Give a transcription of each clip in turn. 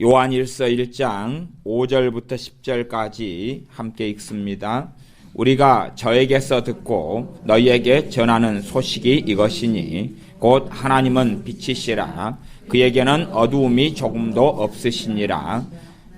요한일서 1장 5절부터 10절까지 함께 읽습니다. 우리가 저에게서 듣고 너희에게 전하는 소식이 이것이니 곧 하나님은 빛이시라. 그에게는 어두움이 조금도 없으시니라.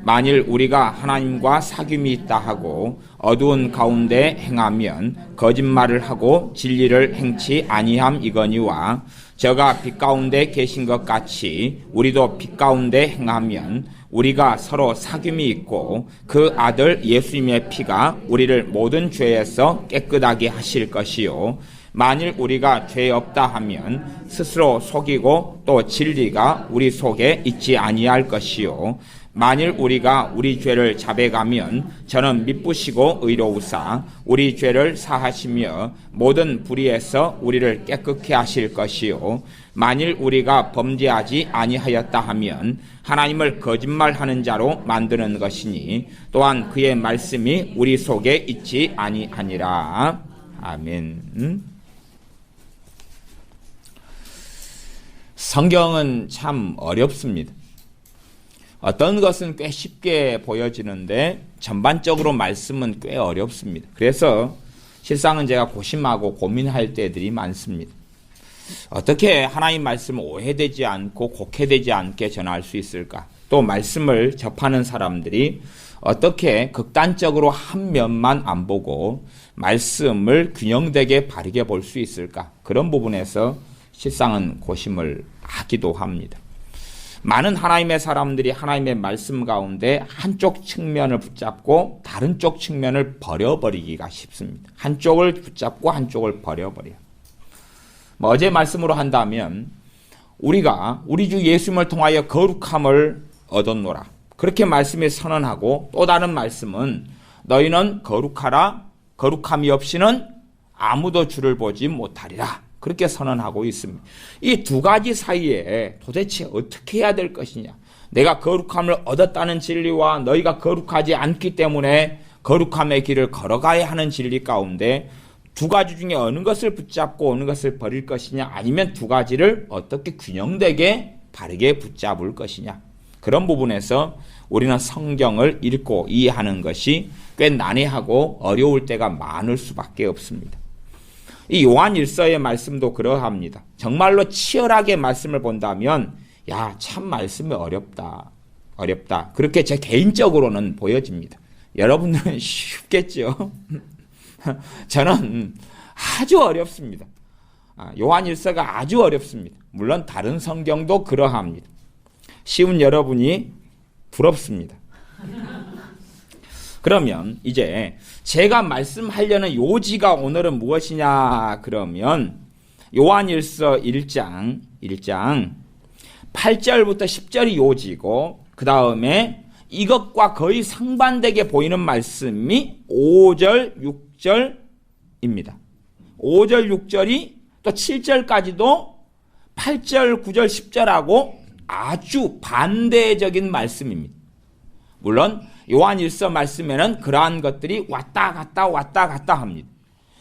만일 우리가 하나님과 사귐이 있다 하고 어두운 가운데 행하면 거짓말을 하고 진리를 행치 아니함이거니와 저가 빛 가운데 계신 것 같이 우리도 빛 가운데 행하면 우리가 서로 사귐이 있고 그 아들 예수님의 피가 우리를 모든 죄에서 깨끗하게 하실 것이요 만일 우리가 죄 없다 하면 스스로 속이고 또 진리가 우리 속에 있지 아니할 것이요 만일 우리가 우리 죄를 자백하면 저는 미쁘시고 의로우사 우리 죄를 사하시며 모든 불의에서 우리를 깨끗게 하실 것이요 만일 우리가 범죄하지 아니하였다 하면 하나님을 거짓말하는 자로 만드는 것이니 또한 그의 말씀이 우리 속에 있지 아니하니라. 아멘. 성경은 참 어렵습니다. 어떤 것은 꽤 쉽게 보여지는데 전반적으로 말씀은 꽤 어렵습니다. 그래서 실상은 제가 고심하고 고민할 때들이 많습니다. 어떻게 하나님 말씀을 오해되지 않고 곡해되지 않게 전할 수 있을까? 또 말씀을 접하는 사람들이 어떻게 극단적으로 한 면만 안 보고 말씀을 균형되게 바르게 볼 수 있을까? 그런 부분에서 실상은 고심을 하기도 합니다. 많은 하나님의 사람들이 하나님의 말씀 가운데 한쪽 측면을 붙잡고 다른 쪽 측면을 버려버리기가 쉽습니다. 한쪽을 붙잡고 한쪽을 버려버려요. 어제 말씀으로 한다면 우리가 우리 주 예수님을 통하여 거룩함을 얻었노라. 그렇게 말씀에 선언하고 또 다른 말씀은 너희는 거룩하라. 거룩함이 없이는 아무도 주를 보지 못하리라. 그렇게 선언하고 있습니다. 이 두 가지 사이에 도대체 어떻게 해야 될 것이냐. 내가 거룩함을 얻었다는 진리와 너희가 거룩하지 않기 때문에 거룩함의 길을 걸어가야 하는 진리 가운데 두 가지 중에 어느 것을 붙잡고 어느 것을 버릴 것이냐 아니면 두 가지를 어떻게 균형되게 바르게 붙잡을 것이냐. 그런 부분에서 우리는 성경을 읽고 이해하는 것이 꽤 난해하고 어려울 때가 많을 수밖에 없습니다. 이 요한일서의 말씀도 그러합니다. 정말로 치열하게 말씀을 본다면 참 말씀이 어렵다. 그렇게 제 개인적으로는 보여집니다. 여러분들은 쉽겠죠? 저는 아주 어렵습니다. 요한일서가 아주 어렵습니다. 물론 다른 성경도 그러합니다. 쉬운 여러분이 부럽습니다. 그러면 이제 제가 말씀하려는 요지가 오늘은 무엇이냐 그러면 요한일서 1장 8절부터 10절이 요지고 그 다음에 이것과 거의 상반되게 보이는 말씀이 5절 6절입니다. 5절 6절이 또 7절까지도 8절 9절 10절하고 아주 반대적인 말씀입니다. 물론 요한일서 말씀에는 그러한 것들이 왔다 갔다 합니다.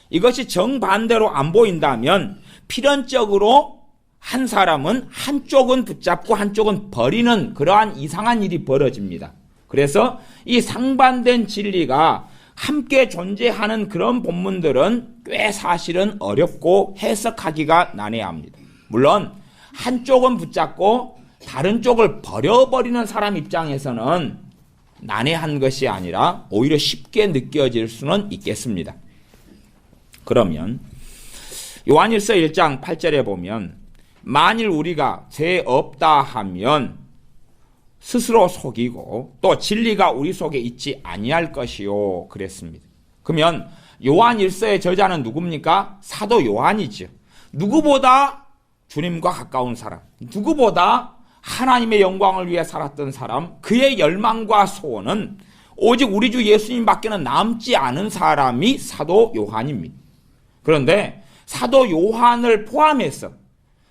이것이 정반대로 안 보인다면 필연적으로 한 사람은 한쪽은 붙잡고 한쪽은 버리는 그러한 이상한 일이 벌어집니다. 그래서 이 상반된 진리가 함께 존재하는 그런 본문들은 꽤 사실은 어렵고 해석하기가 난해합니다. 물론 한쪽은 붙잡고 다른 쪽을 버려버리는 사람 입장에서는 난해한 것이 아니라 오히려 쉽게 느껴질 수는 있겠습니다. 그러면 요한일서 1장 8절에 보면 만일 우리가 죄 없다 하면 스스로 속이고 또 진리가 우리 속에 있지 아니할 것이요 그랬습니다. 그러면 요한일서의 저자는 누굽니까? 사도 요한이죠. 누구보다 주님과 가까운 사람, 누구보다 하나님의 영광을 위해 살았던 사람, 그의 열망과 소원은 오직 우리 주 예수님밖에는 남지 않은 사람이 사도 요한입니다. 그런데 사도 요한을 포함해서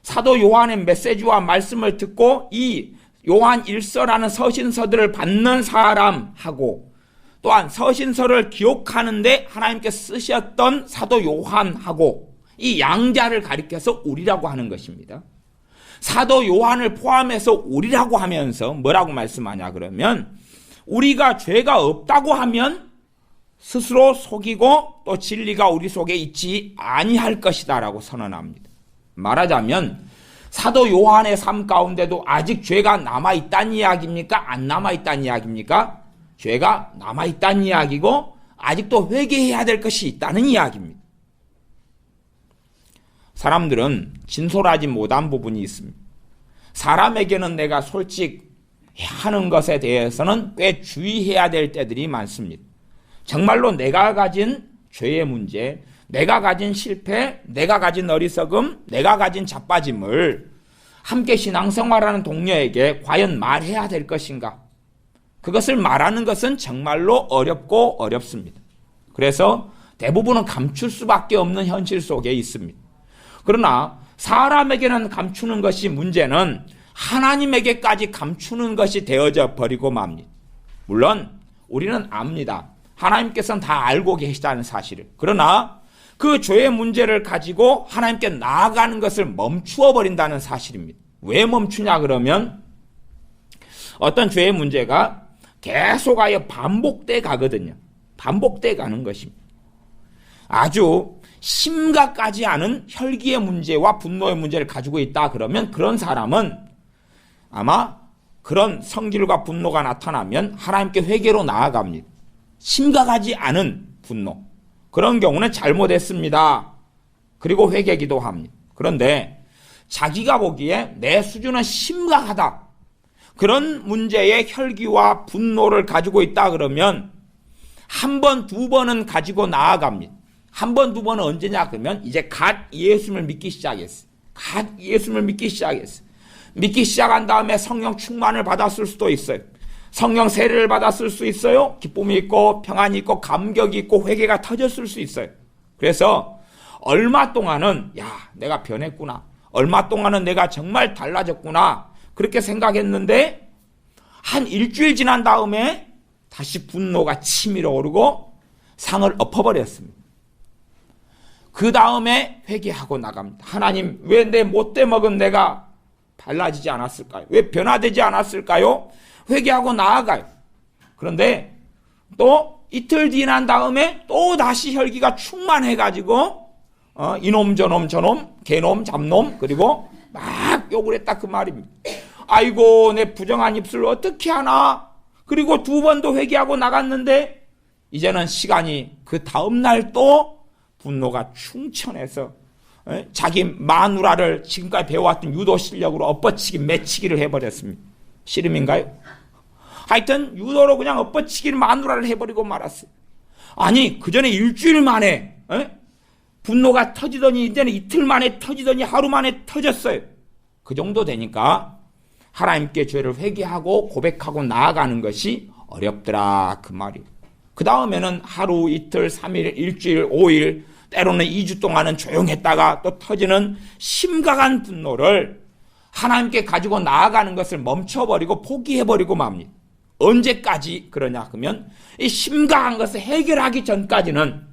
사도 요한의 메시지와 말씀을 듣고 이 요한 일서라는 서신서들을 받는 사람하고 또한 서신서를 기록하는데 하나님께 쓰셨던 사도 요한하고 이 양자를 가리켜서 우리라고 하는 것입니다. 사도 요한을 포함해서 우리라고 하면서 뭐라고 말씀하냐 그러면 우리가 죄가 없다고 하면 스스로 속이고 또 진리가 우리 속에 있지 아니할 것이다 라고 선언합니다. 말하자면 사도 요한의 삶 가운데도 아직 죄가 남아있다는 이야기입니까? 안 남아있다는 이야기입니까? 죄가 남아있다는 이야기고 아직도 회개해야 될 것이 있다는 이야기입니다. 사람들은 진솔하지 못한 부분이 있습니다. 사람에게는 내가 솔직하는 것에 대해서는 꽤 주의해야 될 때들이 많습니다. 정말로 내가 가진 죄의 문제, 내가 가진 실패, 내가 가진 어리석음, 내가 가진 자빠짐을 함께 신앙생활하는 동료에게 과연 말해야 될 것인가? 그것을 말하는 것은 정말로 어렵고 어렵습니다. 그래서 대부분은 감출 수밖에 없는 현실 속에 있습니다. 그러나 사람에게는 감추는 것이 문제는 하나님에게까지 감추는 것이 되어져 버리고 맙니다. 물론 우리는 압니다. 하나님께서는 다 알고 계시다는 사실을. 그러나 그 죄의 문제를 가지고 하나님께 나아가는 것을 멈추어 버린다는 사실입니다. 왜 멈추냐 그러면 어떤 죄의 문제가 계속하여 반복돼 가거든요. 반복돼 가는 것입니다. 아주 심각하지 않은 혈기의 문제와 분노의 문제를 가지고 있다 그러면 그런 사람은 아마 그런 성질과 분노가 나타나면 하나님께 회개로 나아갑니다. 심각하지 않은 분노, 그런 경우는 잘못했습니다. 그리고 회개 기도합니다. 그런데 자기가 보기에 내 수준은 심각하다, 그런 문제의 혈기와 분노를 가지고 있다 그러면 한 번, 두 번은 가지고 나아갑니다. 한 번, 두 번은 언제냐 그러면 이제 갓 예수님을 믿기 시작했어요. 갓 예수님을 믿기 시작했어요. 믿기 시작한 다음에 성령 충만을 받았을 수도 있어요. 성령 세례를 받았을 수 있어요. 기쁨이 있고 평안이 있고 감격이 있고 회개가 터졌을 수 있어요. 그래서 얼마 동안은 내가 변했구나, 얼마 동안은 내가 정말 달라졌구나 그렇게 생각했는데 한 일주일 지난 다음에 다시 분노가 치밀어 오르고 상을 엎어버렸습니다. 그 다음에 회개하고 나갑니다. 하나님, 왜 내 못돼 먹은 내가 달라지지 않았을까요? 왜 변화되지 않았을까요? 회개하고 나아가요. 그런데 또 이틀 지난 다음에 또 다시 혈기가 충만해가지고 이놈 저놈 저놈 개놈 잡놈 그리고 막 욕을 했다 그 말입니다. 아이고 내 부정한 입술을 어떻게 하나. 그리고 두 번도 회개하고 나갔는데 이제는 시간이 그 다음날 또 분노가 충천해서 자기 마누라를 지금까지 배워왔던 유도 실력으로 엎어치기 매치기를 해버렸습니다. 씨름인가요? 하여튼 유도로 그냥 엎어치기를 마누라를 해버리고 말았어요. 아니 그 전에 일주일 만에 분노가 터지더니 이제는 이틀 만에 터지더니 하루 만에 터졌어요. 그 정도 되니까 하나님께 죄를 회개하고 고백하고 나아가는 것이 어렵더라 그 말이에요. 그 다음에는 하루, 이틀, 3일, 일주일, 5일, 때로는 2주 동안은 조용했다가 또 터지는 심각한 분노를 하나님께 가지고 나아가는 것을 멈춰버리고 포기해버리고 맙니다. 언제까지 그러냐 그러면 이 심각한 것을 해결하기 전까지는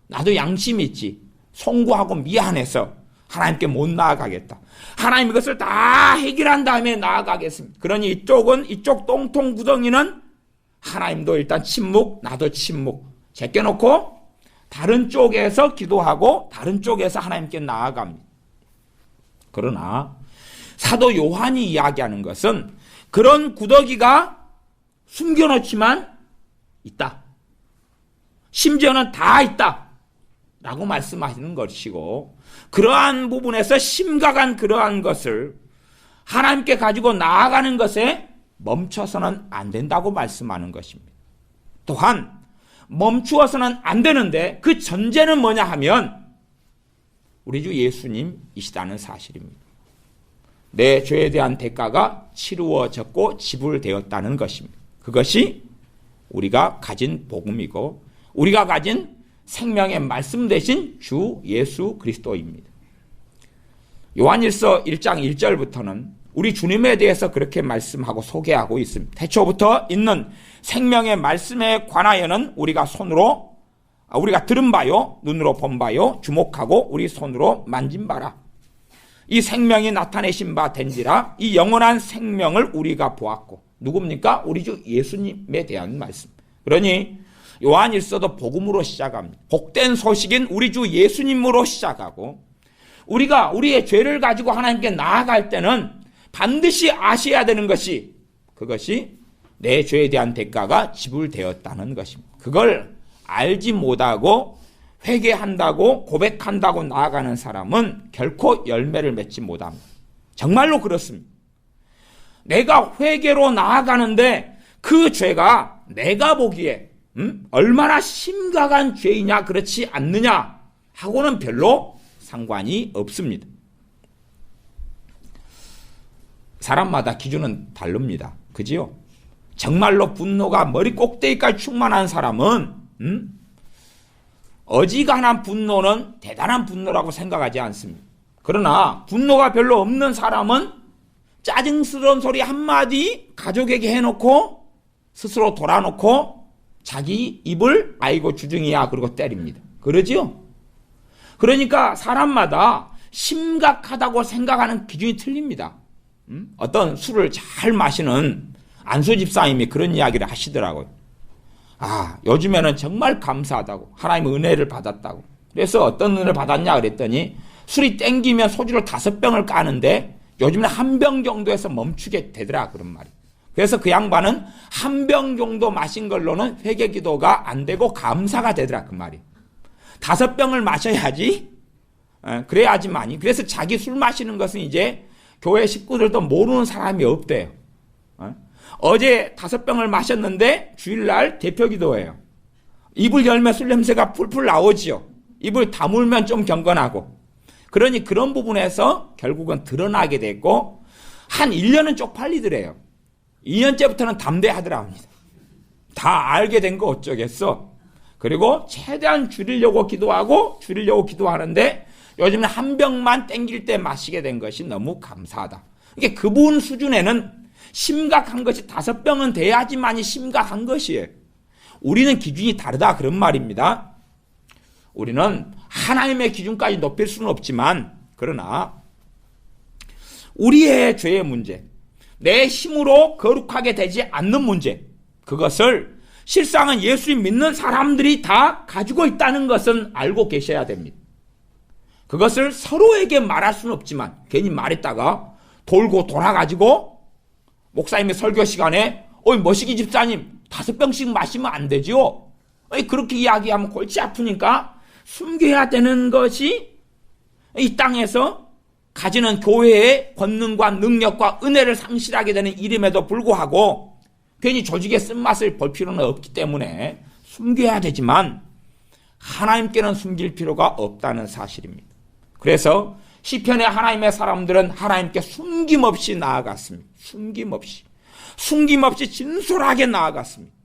나도 양심이 있지, 송구하고 미안해서 하나님께 못 나아가겠다. 하나님 이것을 다 해결한 다음에 나아가겠습니다. 그러니 이쪽 똥통 구덩이는 하나님도 일단 침묵, 나도 침묵 제껴놓고 다른 쪽에서 기도하고 다른 쪽에서 하나님께 나아갑니다. 그러나 사도 요한이 이야기하는 것은 그런 구더기가 숨겨놓지만 있다, 심지어는 다 있다 라고 말씀하시는 것이고, 그러한 부분에서 심각한 그러한 것을 하나님께 가지고 나아가는 것에 멈춰서는 안 된다고 말씀하는 것입니다. 또한 멈추어서는 안 되는데 그 전제는 뭐냐 하면 우리 주 예수님이시다는 사실입니다. 내 죄에 대한 대가가 치루어졌고 지불되었다는 것입니다. 그것이 우리가 가진 복음이고 우리가 가진 생명의 말씀 되신 주 예수 그리스도입니다. 요한일서 1장 1절부터는 우리 주님에 대해서 그렇게 말씀하고 소개하고 있습니다. 태초부터 있는 생명의 말씀에 관하여는 우리가 들은 바요, 눈으로 본 바요, 주목하고 우리 손으로 만진 바라. 이 생명이 나타내신 바 된지라 이 영원한 생명을 우리가 보았고. 누굽니까? 우리 주 예수님에 대한 말씀. 그러니 요한일서도 복음으로 시작합니다. 복된 소식인 우리 주 예수님으로 시작하고, 우리가 우리의 죄를 가지고 하나님께 나아갈 때는 반드시 아셔야 되는 것이, 그것이 내 죄에 대한 대가가 지불되었다는 것입니다. 그걸 알지 못하고 회개한다고 고백한다고 나아가는 사람은 결코 열매를 맺지 못합니다. 정말로 그렇습니다. 내가 회개로 나아가는데 그 죄가 내가 보기에 얼마나 심각한 죄이냐 그렇지 않느냐 하고는 별로 상관이 없습니다. 사람마다 기준은 다릅니다. 그지요? 정말로 분노가 머리 꼭대기까지 충만한 사람은 어지간한 분노는 대단한 분노라고 생각하지 않습니다. 그러나 분노가 별로 없는 사람은 짜증스러운 소리 한마디 가족에게 해놓고 스스로 돌아놓고 자기 입을 아이고 주둥이야 그러고 때립니다. 그러지요? 그러니까 사람마다 심각하다고 생각하는 기준이 틀립니다. 어떤 술을 잘 마시는 안수 집사님이 그런 이야기를 하시더라고요. 요즘에는 정말 감사하다고, 하나님의 은혜를 받았다고. 그래서 어떤 은혜를 받았냐 그랬더니 술이 땡기면 소주를 5병을 까는데 요즘에는 1병 정도에서 멈추게 되더라, 그런 말이. 그래서 그 양반은 1병 정도 마신 걸로는 회개 기도가 안 되고 감사가 되더라, 그 말이. 5병을 마셔야지, 그래야지만이. 그래서 자기 술 마시는 것은 이제 교회 식구들도 모르는 사람이 없대요. 어제 5병을 마셨는데 주일날 대표 기도예요. 입을 열면 술 냄새가 풀풀 나오지요. 입을 다물면 좀 경건하고. 그러니 그런 부분에서 결국은 드러나게 됐고, 한 1년은 쪽팔리더래요. 2년째부터는 담대하더라 합니다. 다 알게 된 거 어쩌겠어. 그리고 최대한 줄이려고 기도하는데 요즘은 1병만 땡길 때 마시게 된 것이 너무 감사하다. 이게 그분 수준에는 심각한 것이 5병은 돼야지만이 심각한 것이에요. 우리는 기준이 다르다, 그런 말입니다. 우리는 하나님의 기준까지 높일 수는 없지만, 그러나 우리의 죄의 문제, 내 힘으로 거룩하게 되지 않는 문제, 그것을 실상은 예수님 믿는 사람들이 다 가지고 있다는 것은 알고 계셔야 됩니다. 그것을 서로에게 말할 수는 없지만 괜히 말했다가 돌고 돌아가지고 목사님의 설교 시간에 머시기 집사님 5병씩 마시면 안 되지요. 그렇게 이야기하면 골치 아프니까 숨겨야 되는 것이 이 땅에서 가지는 교회의 권능과 능력과 은혜를 상실하게 되는 일임에도 불구하고 괜히 조직의 쓴맛을 볼 필요는 없기 때문에 숨겨야 되지만 하나님께는 숨길 필요가 없다는 사실입니다. 그래서 시편의 하나님의 사람들은 하나님께 숨김없이 나아갔습니다. 숨김없이 진솔하게 나아갔습니다.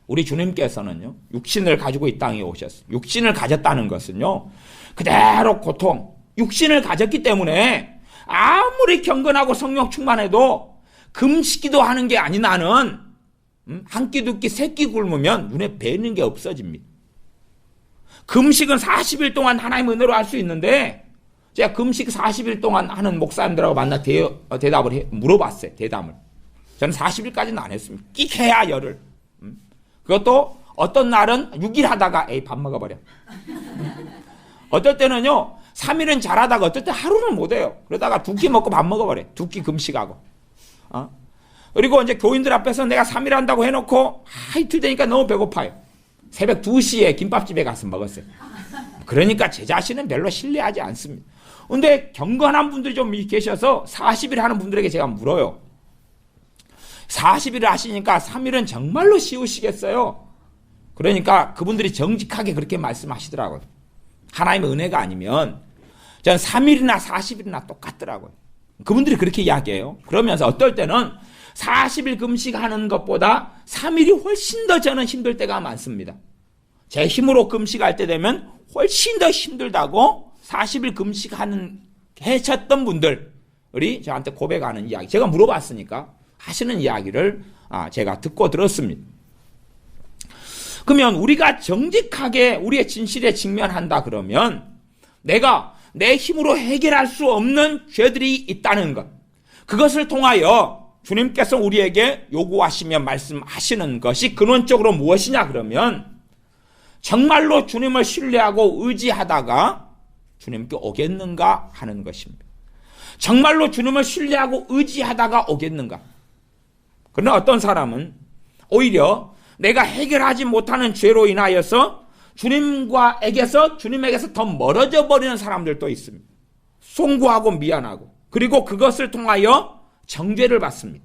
우리 주님께서는요, 육신을 가지고 이 땅에 오셨어요. 육신을 가졌다는 것은요, 그대로 고통, 육신을 가졌기 때문에 아무리 경건하고 성령 충만해도 금식기도 하는 게 아닌 나는 한 끼 두 끼 세 끼 굶으면 눈에 뵈는 게 없어집니다. 금식은 40일 동안 하나님의 은혜로 할 수 있는데, 제가 금식 40일 동안 하는 목사님들하고 만나 물어봤어요. 대담을. 저는 40일까지는 안 했습니다. 끼해야 열흘. 그것도 어떤 날은 6일 하다가 밥 먹어버려. 어떨 때는요 3일은 잘하다가 어떨 때 하루는 못해요. 그러다가 2끼 먹고 밥 먹어버려. 2끼 금식하고. 그리고 이제 교인들 앞에서 내가 3일 한다고 해놓고 이틀 되니까 너무 배고파요. 새벽 2시에 김밥집에 가서 먹었어요. 그러니까 제 자신은 별로 신뢰하지 않습니다. 근데 경건한 분들이 좀 계셔서 40일 하는 분들에게 제가 물어요. 40일을 하시니까 3일은 정말로 쉬우시겠어요? 그러니까 그분들이 정직하게 그렇게 말씀하시더라고요. 하나님의 은혜가 아니면 전 3일이나 40일이나 똑같더라고요. 그분들이 그렇게 이야기해요. 그러면서 어떨 때는 40일 금식하는 것보다 3일이 훨씬 더 저는 힘들 때가 많습니다. 제 힘으로 금식할 때 되면 훨씬 더 힘들다고 40일 금식하는 해쳤던 분들이 저한테 고백하는 이야기, 제가 물어봤으니까 하시는 이야기를 제가 듣고 들었습니다. 그러면 우리가 정직하게 우리의 진실에 직면한다 그러면 내가 내 힘으로 해결할 수 없는 죄들이 있다는 것, 그것을 통하여 주님께서 우리에게 요구하시며 말씀하시는 것이 근원적으로 무엇이냐 그러면 정말로 주님을 신뢰하고 의지하다가 주님께 오겠는가 하는 것입니다. 정말로 주님을 신뢰하고 의지하다가 오겠는가. 그러나 어떤 사람은 오히려 내가 해결하지 못하는 죄로 인하여서 주님에게서 더 멀어져 버리는 사람들도 있습니다. 송구하고 미안하고, 그리고 그것을 통하여 정죄를 받습니다.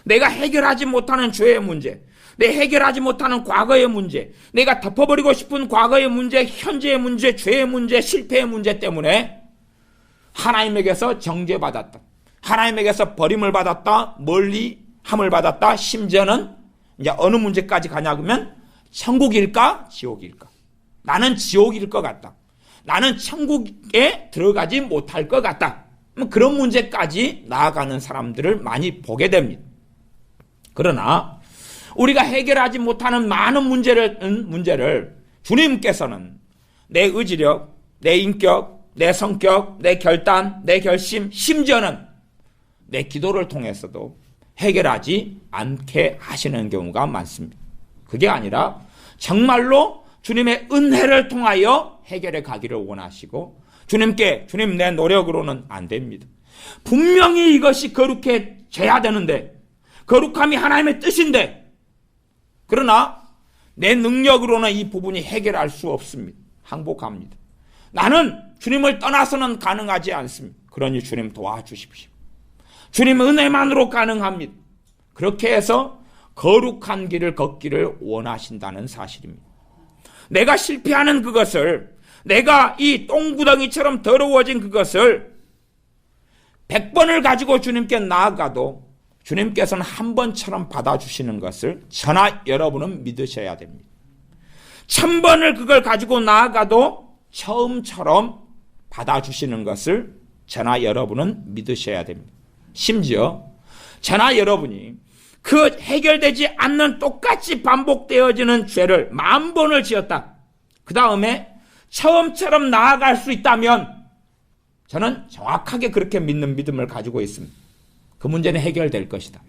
내가 해결하지 못하는 죄의 문제, 내 해결하지 못하는 과거의 문제, 내가 덮어버리고 싶은 과거의 문제, 현재의 문제, 죄의 문제, 실패의 문제 때문에 하나님에게서 정죄받았다, 하나님에게서 버림을 받았다, 멀리 함을 받았다, 심지어는 이제 어느 문제까지 가냐 그러면 천국일까 지옥일까, 나는 지옥일 것 같다, 나는 천국에 들어가지 못할 것 같다, 그런 문제까지 나아가는 사람들을 많이 보게 됩니다. 그러나 우리가 해결하지 못하는 많은 문제를 주님께서는 내 의지력, 내 인격, 내 성격, 내 결단, 내 결심, 심지어는 내 기도를 통해서도 해결하지 않게 하시는 경우가 많습니다. 그게 아니라 정말로 주님의 은혜를 통하여 해결해 가기를 원하시고, 주님 내 노력으로는 안 됩니다. 분명히 이것이 거룩해져야 되는데, 거룩함이 하나님의 뜻인데, 그러나 내 능력으로는 이 부분이 해결할 수 없습니다. 항복합니다. 나는 주님을 떠나서는 가능하지 않습니다. 그러니 주님 도와주십시오. 주님의 은혜만으로 가능합니다. 그렇게 해서 거룩한 길을 걷기를 원하신다는 사실입니다. 내가 실패하는 그것을, 내가 이 똥구덩이처럼 더러워진 그것을 100번을 가지고 주님께 나아가도 주님께서는 한 번처럼 받아주시는 것을 저나 여러분은 믿으셔야 됩니다. 1000번을 그걸 가지고 나아가도 처음처럼 받아주시는 것을 저나 여러분은 믿으셔야 됩니다. 심지어 저나 여러분이 그 해결되지 않는 똑같이 반복되어지는 죄를 10,000번을 지었다, 그 다음에 처음처럼 나아갈 수 있다면 저는 정확하게 그렇게 믿는 믿음을 가지고 있습니다. 그 문제는 해결될 것이다.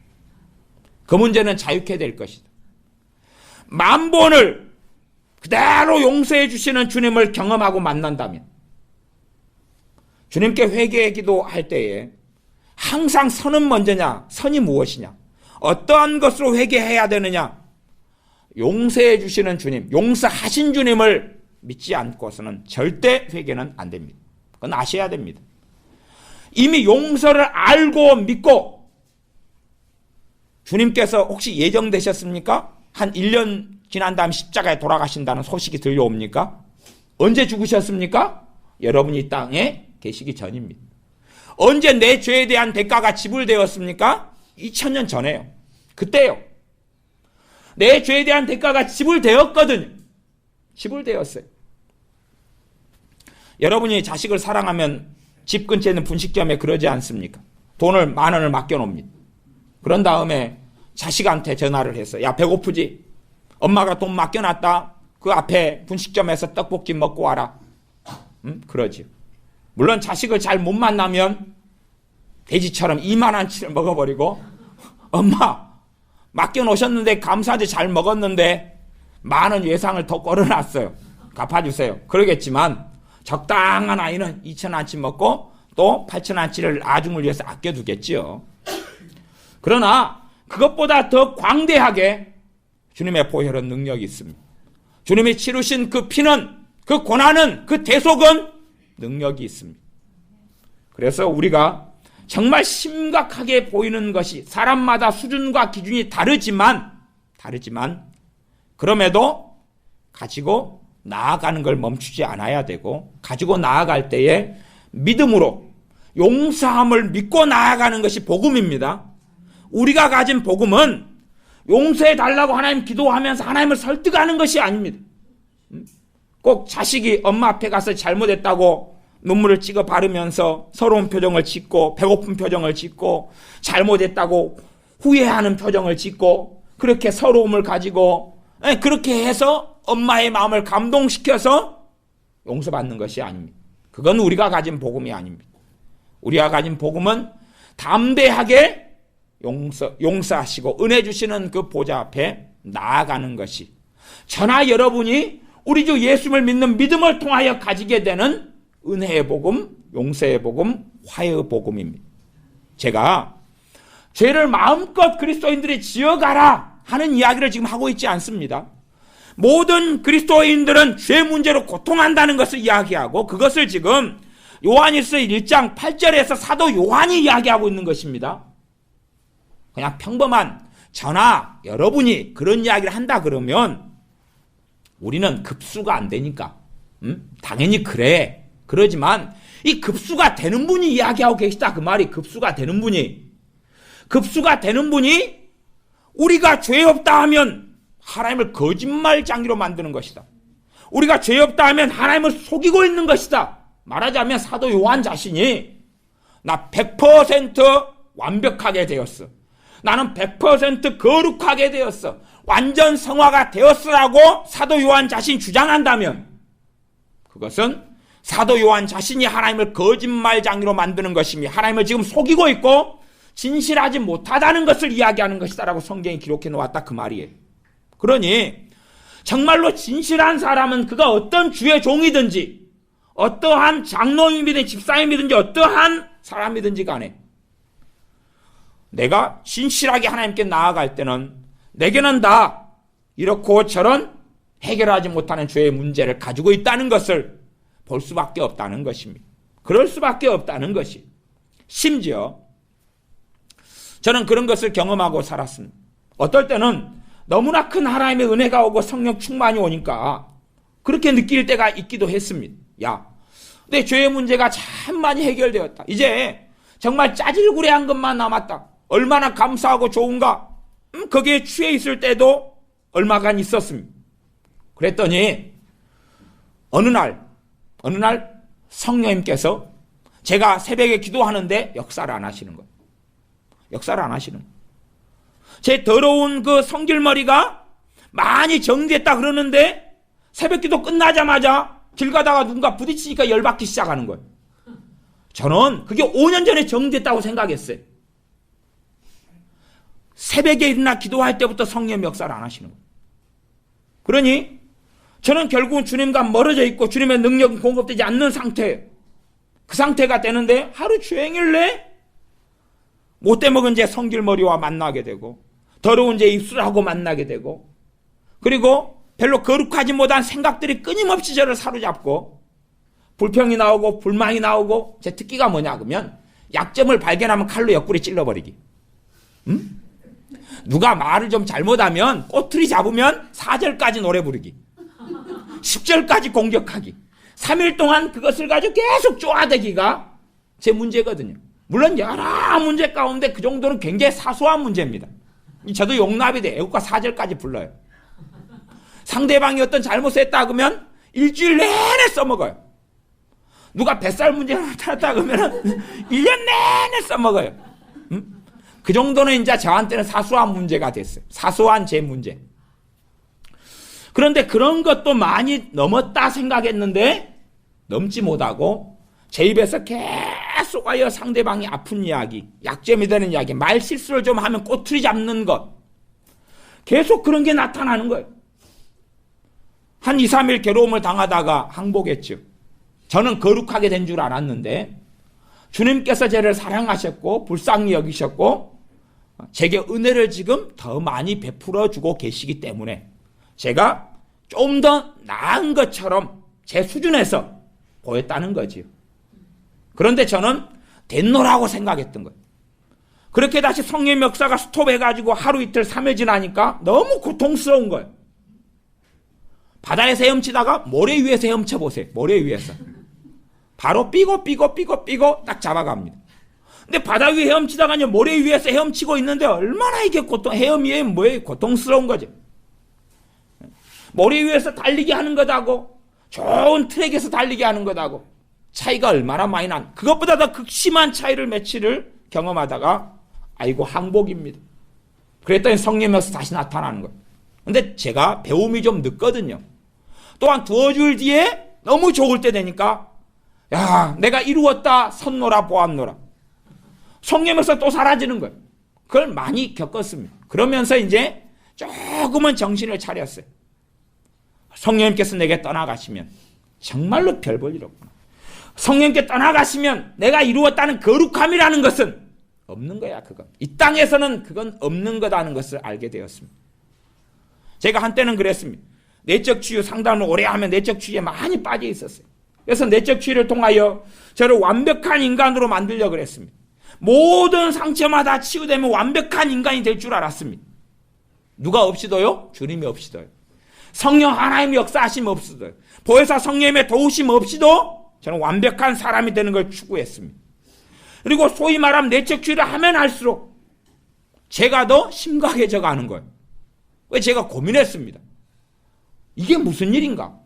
그 문제는 자유케 될 것이다. 10,000번을 그대로 용서해 주시는 주님을 경험하고 만난다면, 주님께 회개의 기도할 때에 항상 선은 먼저냐, 선이 무엇이냐, 어떠한 것으로 회개해야 되느냐, 용서해 주시는 주님, 용서하신 주님을 믿지 않고서는 절대 회개는 안 됩니다. 그건 아셔야 됩니다. 이미 용서를 알고 믿고, 주님께서 혹시 예정되셨습니까? 한 1년 지난 다음 십자가에 돌아가신다는 소식이 들려옵니까? 언제 죽으셨습니까? 여러분이 이 땅에 계시기 전입니다. 언제 내 죄에 대한 대가가 지불되었습니까? 2000년 전에요. 그때요. 내 죄에 대한 대가가 지불되었거든요. 지불되었어요. 여러분이 자식을 사랑하면 집 근처에 있는 분식점에 그러지 않습니까? 돈을 10,000원을 맡겨놓습니다. 그런 다음에 자식한테 전화를 해서, 야, 배고프지? 엄마가 돈 맡겨놨다. 그 앞에 분식점에서 떡볶이 먹고 와라. 그러지. 물론 자식을 잘 못 만나면 돼지처럼 20,000원치를 먹어버리고, 엄마 맡겨놓으셨는데 감사하지, 잘 먹었는데 10,000원 예상을 더 걸어놨어요. 갚아주세요. 그러겠지만 적당한 아이는 2,000원치 먹고 또 8,000원치를 아중을 위해서 아껴두겠지요. 그러나 그것보다 더 광대하게 주님의 보혈은 능력이 있습니다. 주님이 치르신 그 피는, 그 고난은, 그 대속은 능력이 있습니다. 그래서 우리가 정말 심각하게 보이는 것이, 사람마다 수준과 기준이 다르지만 그럼에도 가지고 나아가는 걸 멈추지 않아야 되고, 가지고 나아갈 때에 믿음으로 용서함을 믿고 나아가는 것이 복음입니다. 우리가 가진 복음은 용서해 달라고 하나님 기도하면서 하나님을 설득하는 것이 아닙니다. 꼭 자식이 엄마 앞에 가서 잘못했다고 눈물을 찍어 바르면서 서러운 표정을 짓고, 배고픈 표정을 짓고, 잘못했다고 후회하는 표정을 짓고, 그렇게 서러움을 가지고 그렇게 해서 엄마의 마음을 감동시켜서 용서받는 것이 아닙니다. 그건 우리가 가진 복음이 아닙니다. 우리가 가진 복음은 담대하게 용서하시고 은혜 주시는 그 보좌 앞에 나아가는 것이, 저나 여러분이 우리 주 예수를 믿는 믿음을 통하여 가지게 되는 은혜의 복음, 용서의 복음, 화해의 복음입니다. 제가 죄를 마음껏 그리스도인들이 지어가라 하는 이야기를 지금 하고 있지 않습니다. 모든 그리스도인들은 죄 문제로 고통한다는 것을 이야기하고, 그것을 지금 요한일서 1장 8절에서 사도 요한이 이야기하고 있는 것입니다. 그냥 평범한 저나 여러분이 그런 이야기를 한다 그러면 우리는 급수가 안 되니까 당연히 그래. 그러지만 이 급수가 되는 분이 이야기하고 계시다 그 말이. 급수가 되는 분이 우리가 죄 없다 하면 하나님을 거짓말장이로 만드는 것이다. 우리가 죄 없다 하면 하나님을 속이고 있는 것이다. 말하자면 사도 요한 자신이 나 100% 완벽하게 되었어, 나는 100% 거룩하게 되었어, 완전 성화가 되었으라고 사도 요한 자신이 주장한다면 그것은 사도 요한 자신이 하나님을 거짓말장이로 만드는 것이며 하나님을 지금 속이고 있고 진실하지 못하다는 것을 이야기하는 것이다라고 성경이 기록해 놓았다 그 말이에요. 그러니 정말로 진실한 사람은 그가 어떤 주의 종이든지 어떠한 장로님이든지 집사님이든지 어떠한 사람이든지 간에 내가 진실하게 하나님께 나아갈 때는 내게는 다 이렇고 저런 해결하지 못하는 죄의 문제를 가지고 있다는 것을 볼 수밖에 없다는 것입니다. 그럴 수밖에 없다는 것이. 심지어 저는 그런 것을 경험하고 살았습니다. 어떨 때는 너무나 큰 하나님의 은혜가 오고 성령 충만이 오니까 그렇게 느낄 때가 있기도 했습니다. 야, 내 죄의 문제가 참 많이 해결되었다. 이제 정말 짜질구레한 것만 남았다. 얼마나 감사하고 좋은가. 거기에 취해 있을 때도 얼마간 있었습니다. 그랬더니 어느 날 성령님께서 제가 새벽에 기도하는데 역사를 안 하시는 거예요. 역사를 안 하시는 거예요. 제 더러운 그 성질머리가 많이 정리됐다 그러는데 새벽 기도 끝나자마자 길 가다가 누군가 부딪히니까 열받기 시작하는 거예요. 저는 그게 5년 전에 정리됐다고 생각했어요. 새벽에 일어나 기도할 때부터 성령 역사를 안 하시는 거예요. 그러니 저는 결국은 주님과 멀어져 있고 주님의 능력은 공급되지 않는 상태예요. 그 상태가 되는데 하루 종일 내 못돼 먹은 제 성질머리와 만나게 되고 더러운 제 입술하고 만나게 되고 그리고 별로 거룩하지 못한 생각들이 끊임없이 저를 사로잡고 불평이 나오고 불만이 나오고 제 특기가 뭐냐 그러면 약점을 발견하면 칼로 옆구리 찔러버리기. 누가 말을 좀 잘못하면 꼬투리 잡으면 4절까지 노래 부르기. 10절까지 공격하기. 3일 동안 그것을 가지고 계속 쪼아대기가 제 문제거든요. 물론 여러 문제 가운데 그 정도는 굉장히 사소한 문제입니다. 저도 용납이 돼. 애국가 4절까지 불러요. 상대방이 어떤 잘못을 했다 그러면 일주일 내내 써먹어요. 누가 뱃살 문제가 나타났다 그러면 1년 내내 써먹어요. 그 정도는 이제 저한테는 사소한 문제가 됐어요. 사소한 제 문제. 그런데 그런 것도 많이 넘었다 생각했는데 넘지 못하고 제 입에서 계속 하여 상대방이 아픈 이야기, 약점이 되는 이야기, 말 실수를 좀 하면 꼬투리 잡는 것, 계속 그런 게 나타나는 거예요. 한 2, 3일 괴로움을 당하다가 항복했죠. 저는 거룩하게 된 줄 알았는데 주님께서 저를 사랑하셨고 불쌍히 여기셨고 제게 은혜를 지금 더 많이 베풀어 주고 계시기 때문에 제가 좀 더 나은 것처럼 제 수준에서 보였다는 거지요. 그런데 저는 됐노라고 생각했던 거예요. 그렇게 다시 성령 역사가 스톱해가지고 하루 이틀 3일 지나니까 너무 고통스러운 거예요. 바다에서 헤엄치다가 모래 위에서 헤엄쳐보세요. 모래 위에서. 바로 삐고 딱 잡아갑니다. 근데 바다 위에 헤엄치다가 모래 위에서 헤엄치고 있는데 얼마나 이게 헤엄이 뭐예요? 고통스러운 거죠. 모래 위에서 달리기 하는 것하고 좋은 트랙에서 달리기 하는 것하고 차이가 얼마나 많이 난, 그것보다 더 극심한 차이를 며칠을 경험하다가 아이고 항복입니다. 그랬더니 성령에서 다시 나타나는 거예요. 근데 제가 배움이 좀 늦거든요. 또한 두어 줄 뒤에 너무 좋을 때 되니까 야, 내가 이루었다 선노라 보았노라. 성령에서 또 사라지는 거예요. 그걸 많이 겪었습니다. 그러면서 이제 조금은 정신을 차렸어요. 성령님께서 내게 떠나가시면 정말로 별 볼 일 없구나. 성령님께 떠나가시면 내가 이루었다는 거룩함이라는 것은 없는 거야. 그건 이 땅에서는 그건 없는 거다는 것을 알게 되었습니다. 제가 한때는 그랬습니다. 내적 치유 상담을 오래 하면 내적 치유에 많이 빠져 있었어요. 그래서 내적 치유를 통하여 저를 완벽한 인간으로 만들려고 그랬습니다. 모든 상처마다 치유되면 완벽한 인간이 될 줄 알았습니다. 누가 없이도요? 주님이 없이도요. 성령 하나님의 역사하심 없이도요. 보혜사 성령님의 도우심 없이도 저는 완벽한 사람이 되는 걸 추구했습니다. 그리고 소위 말하면 내적 치유를 하면 할수록 제가 더 심각해져 가는 거예요. 왜? 제가 고민했습니다. 이게 무슨 일인가?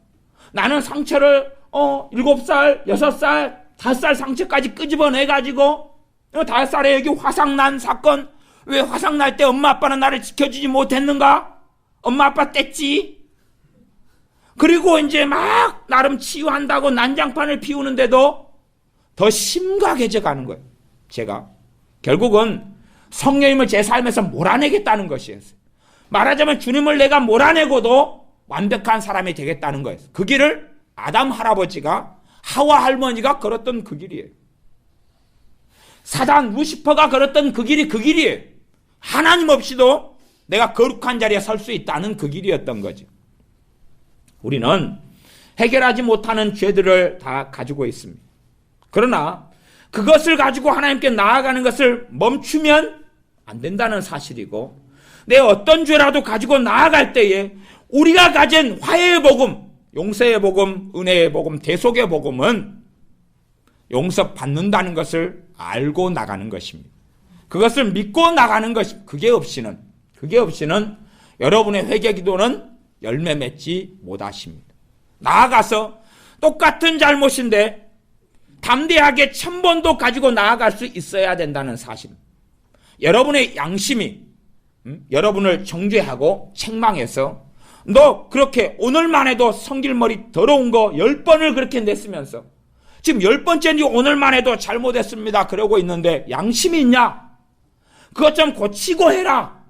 나는 상처를 7살, 6살, 5살 상처까지 끄집어내가지고 5살에 여기 화상난 사건, 왜 화상날 때 엄마 아빠는 나를 지켜주지 못했는가? 엄마 아빠 뗐지? 그리고 이제 막 나름 치유한다고 난장판을 피우는데도 더 심각해져 가는 거예요. 제가 결국은 성령님을 제 삶에서 몰아내겠다는 것이었어요. 말하자면 주님을 내가 몰아내고도 완벽한 사람이 되겠다는 거예요. 그 길을 아담 할아버지가 하와 할머니가 걸었던 그 길이에요. 사단 루시퍼가 걸었던 그 길이 그 길이에요. 하나님 없이도 내가 거룩한 자리에 설 수 있다는 그 길이었던 거죠. 우리는 해결하지 못하는 죄들을 다 가지고 있습니다. 그러나 그것을 가지고 하나님께 나아가는 것을 멈추면 안 된다는 사실이고, 내 어떤 죄라도 가지고 나아갈 때에 우리가 가진 화해의 복음, 용서의 복음, 은혜의 복음, 대속의 복음은 용서받는다는 것을 알고 나가는 것입니다. 그것을 믿고 나가는 것입니다. 그게 없이는 여러분의 회개 기도는 열매 맺지 못하십니다. 나아가서 똑같은 잘못인데 담대하게 1000번도 가지고 나아갈 수 있어야 된다는 사실. 여러분의 양심이 여러분을 정죄하고 책망해서 너 그렇게 오늘만 해도 성질머리 더러운 거 10번을 그렇게 냈으면서 지금 10번째인지 오늘만 해도 잘못했습니다 그러고 있는데 양심이 있냐? 그것 좀 고치고 해라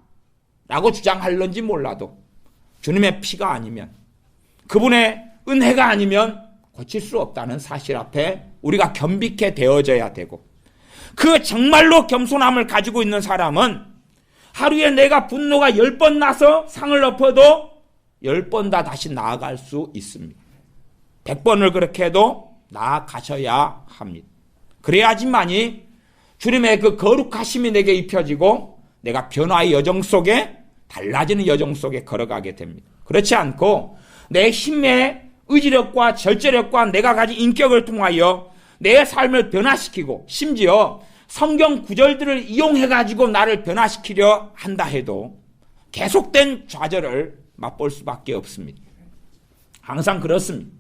라고 주장할런지 몰라도 주님의 피가 아니면, 그분의 은혜가 아니면 고칠 수 없다는 사실 앞에 우리가 겸비케 되어져야 되고, 그 정말로 겸손함을 가지고 있는 사람은 하루에 내가 분노가 10번 나서 상을 엎어도 10번 다 다시 나아갈 수 있습니다. 100번을 그렇게 해도 나아가셔야 합니다. 그래야지만이 주님의 그 거룩하심이 내게 입혀지고 내가 변화의 여정 속에, 달라지는 여정 속에 걸어가게 됩니다. 그렇지 않고 내 힘의 의지력과 절제력과 내가 가진 인격을 통하여 내 삶을 변화시키고 심지어 성경 구절들을 이용해가지고 나를 변화시키려 한다 해도 계속된 좌절을 맛볼 수밖에 없습니다. 항상 그렇습니다.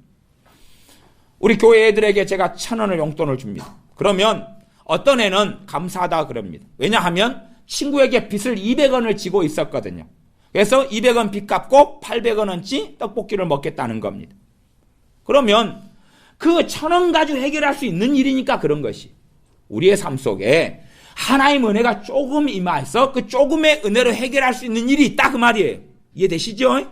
우리 교회 애들에게 제가 1000원을 용돈을 줍니다. 그러면 어떤 애는 감사하다 그럽니다. 왜냐하면 친구에게 빚을 200원을 지고 있었거든요. 그래서 200원 빚 갚고 800원어치 떡볶이를 먹겠다는 겁니다. 그러면 그 1000원 가지고 해결할 수 있는 일이니까 그런 것이, 우리의 삶 속에 하나님의 은혜가 조금 임해서 그 조금의 은혜로 해결할 수 있는 일이 있다 그 말이에요. 이해되시죠?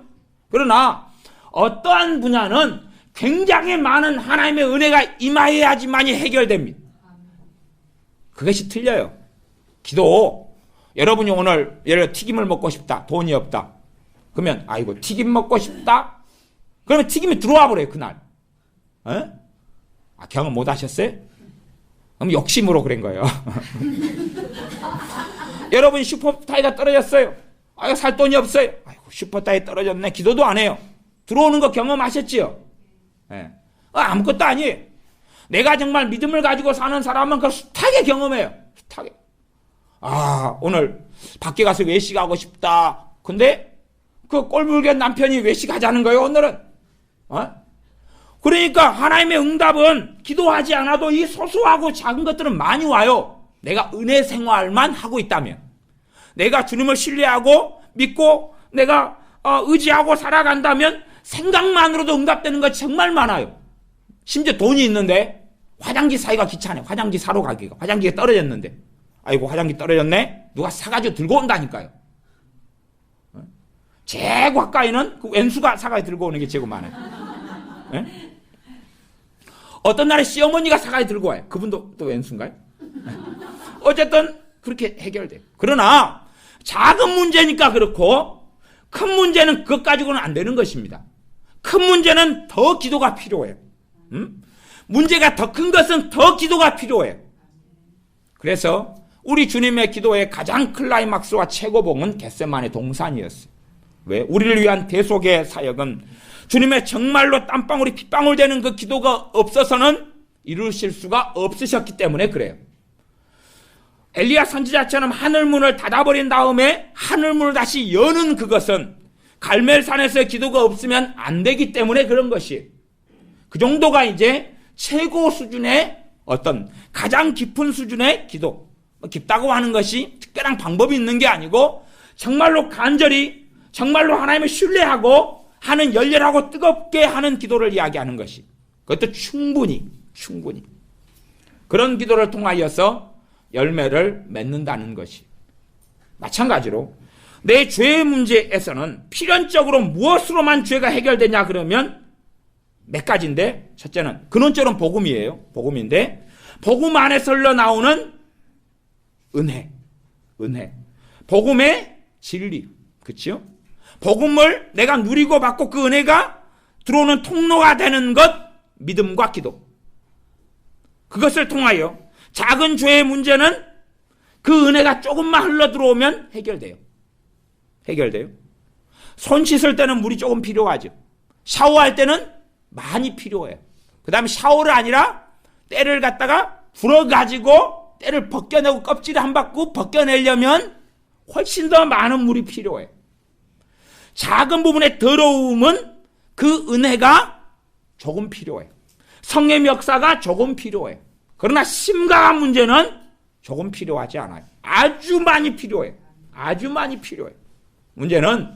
그러나 어떠한 분야는 굉장히 많은 하나님의 은혜가 임하여야지만이 해결됩니다. 그것이 틀려요. 기도, 여러분이 오늘 예를 들어 튀김을 먹고 싶다, 돈이 없다. 그러면 아이고 튀김 먹고 싶다? 그러면 튀김이 들어와 버려요 그날. 경험 못 하셨어요? 그럼 욕심으로 그런 거예요. 여러분 슈퍼타이가 떨어졌어요. 아이고 살 돈이 없어요. 아이고 슈퍼타이 떨어졌네. 기도도 안 해요. 들어오는 거 경험하셨지요? 아무것도 아니에요. 내가 정말 믿음을 가지고 사는 사람은 그걸 숱하게 경험해요. 숱하게. 오늘 밖에 가서 외식하고 싶다. 근데 그 꼴불견 남편이 외식하자는 거예요 오늘은. 그러니까 하나님의 응답은 기도하지 않아도 이 소소하고 작은 것들은 많이 와요. 내가 은혜 생활만 하고 있다면, 내가 주님을 신뢰하고 믿고 내가 의지하고 살아간다면 생각만으로도 응답되는 것 정말 많아요. 심지어 돈이 있는데 화장지 사기가 귀찮아요. 화장지 사러 가기가. 화장지가 떨어졌는데. 아이고, 화장지 떨어졌네? 누가 사가지고 들고 온다니까요. 제일 가까이는 그 왼수가 사가지고 들고 오는 게 제일 많아요. 네? 어떤 날에 시어머니가 사가지고 들고 와요. 그분도 또 왼수인가요? 어쨌든 그렇게 해결돼요. 그러나 작은 문제니까 그렇고 큰 문제는 그것 가지고는 안 되는 것입니다. 큰 문제는 더 기도가 필요해요. 문제가 더 큰 것은 더 기도가 필요해요. 그래서 우리 주님의 기도의 가장 클라이막스와 최고봉은 겟세마네 동산이었어요. 왜? 우리를 위한 대속의 사역은 주님의 정말로 땀방울이 핏방울 되는 그 기도가 없어서는 이루실 수가 없으셨기 때문에 그래요. 엘리야 선지자처럼 하늘문을 닫아버린 다음에 하늘문을 다시 여는 그것은 갈멜산에서의 기도가 없으면 안 되기 때문에 그런 것이, 그 정도가 이제 최고 수준의 어떤 가장 깊은 수준의 기도, 깊다고 하는 것이 특별한 방법이 있는 게 아니고 정말로 간절히 정말로 하나님을 신뢰하고 하는 열렬하고 뜨겁게 하는 기도를 이야기하는 것이, 그것도 충분히 그런 기도를 통하여서 열매를 맺는다는 것이. 마찬가지로 내 죄의 문제에서는 필연적으로 무엇으로만 죄가 해결되냐 그러면 몇 가지인데, 첫째는 근원적으로는 복음이에요. 복음인데 복음 안에서 흘러나오는 은혜, 복음의 진리, 그렇죠? 복음을 내가 누리고 받고 그 은혜가 들어오는 통로가 되는 것, 믿음과 기도. 그것을 통하여 작은 죄의 문제는 그 은혜가 조금만 흘러 들어오면 해결돼요. 손 씻을 때는 물이 조금 필요하죠. 샤워할 때는 많이 필요해요. 그 다음에 샤워를 아니라 때를 갖다가 불어가지고 때를 벗겨내고 껍질을 한 바퀴 벗겨내려면 훨씬 더 많은 물이 필요해요. 작은 부분의 더러움은 그 은혜가 조금 필요해요. 성령의 역사가 조금 필요해요. 그러나 심각한 문제는 조금 필요하지 않아요. 아주 많이 필요해요. 문제는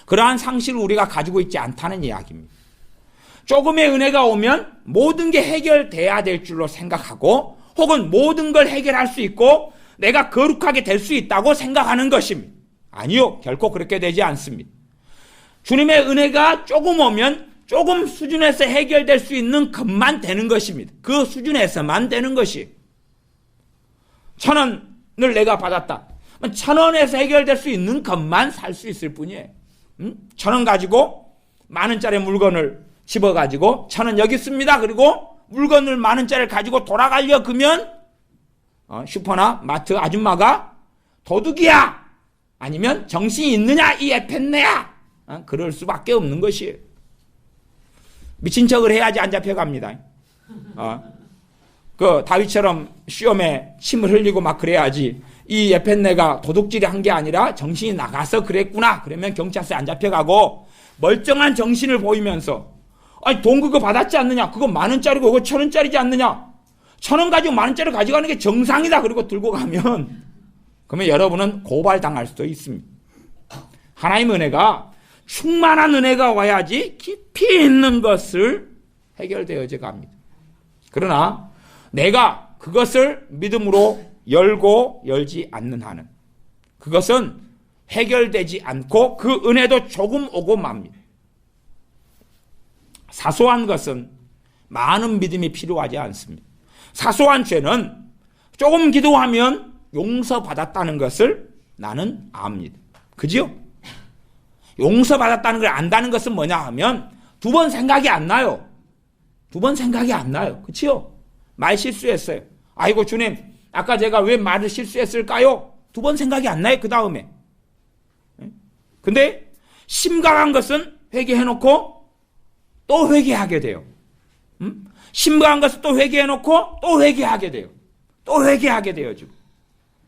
그러한 상식을 우리가 가지고 있지 않다는 이야기입니다. 조금의 은혜가 오면 모든 게 해결돼야 될 줄로 생각하고, 혹은 모든 걸 해결할 수 있고 내가 거룩하게 될 수 있다고 생각하는 것입니다. 아니요, 결코 그렇게 되지 않습니다. 주님의 은혜가 조금 오면 조금 수준에서 해결될 수 있는 것만 되는 것입니다. 그 수준에서만 되는 것이. 1,000원을 내가 받았다. 1,000원에서 해결될 수 있는 것만 살 수 있을 뿐이에요. 1,000원 가지고 만원짜리 물건을 집어가지고 1,000원 여기 있습니다. 그리고 물건을 만원짜리를 가지고 돌아가려 그러면 슈퍼나 마트 아줌마가 도둑이야, 아니면 정신이 있느냐 이 에펜네야, 그럴 수밖에 없는 것이에요. 미친 척을 해야지 안 잡혀갑니다. 그 다윗처럼 시험에 침을 흘리고 막 그래야지, 이 에펜네가 도둑질이 한 게 아니라 정신이 나가서 그랬구나 그러면 경찰서에 안 잡혀가고, 멀쩡한 정신을 보이면서 아니 돈 그거 받았지 않느냐, 그거 만원짜리고 그거 1,000원짜리지 않느냐, 1,000원 가지고 만원짜리 가져가는 게 정상이다, 그리고 들고 가면, 그러면 여러분은 고발당할 수도 있습니다. 하나님의 은혜가, 충만한 은혜가 와야지 깊이 있는 것을 해결되어져 갑니다. 그러나 내가 그것을 믿음으로 열고 열지 않는 한은 그것은 해결되지 않고 그 은혜도 조금 오고 맙니다. 사소한 것은 많은 믿음이 필요하지 않습니다. 사소한 죄는 조금 기도하면 용서받았다는 것을 나는 압니다. 그죠? 용서받았다는 걸 안다는 것은 뭐냐 하면 두 번 생각이 안 나요. 그치요? 말 실수했어요. 아이고 주님, 아까 제가 왜 말을 실수했을까요? 두 번 생각이 안 나요, 그 다음에. 근데 심각한 것은 회개해놓고 또 회개하게 돼요. 심각한 것은 또 회개해놓고 또 회개하게 돼요. 지금.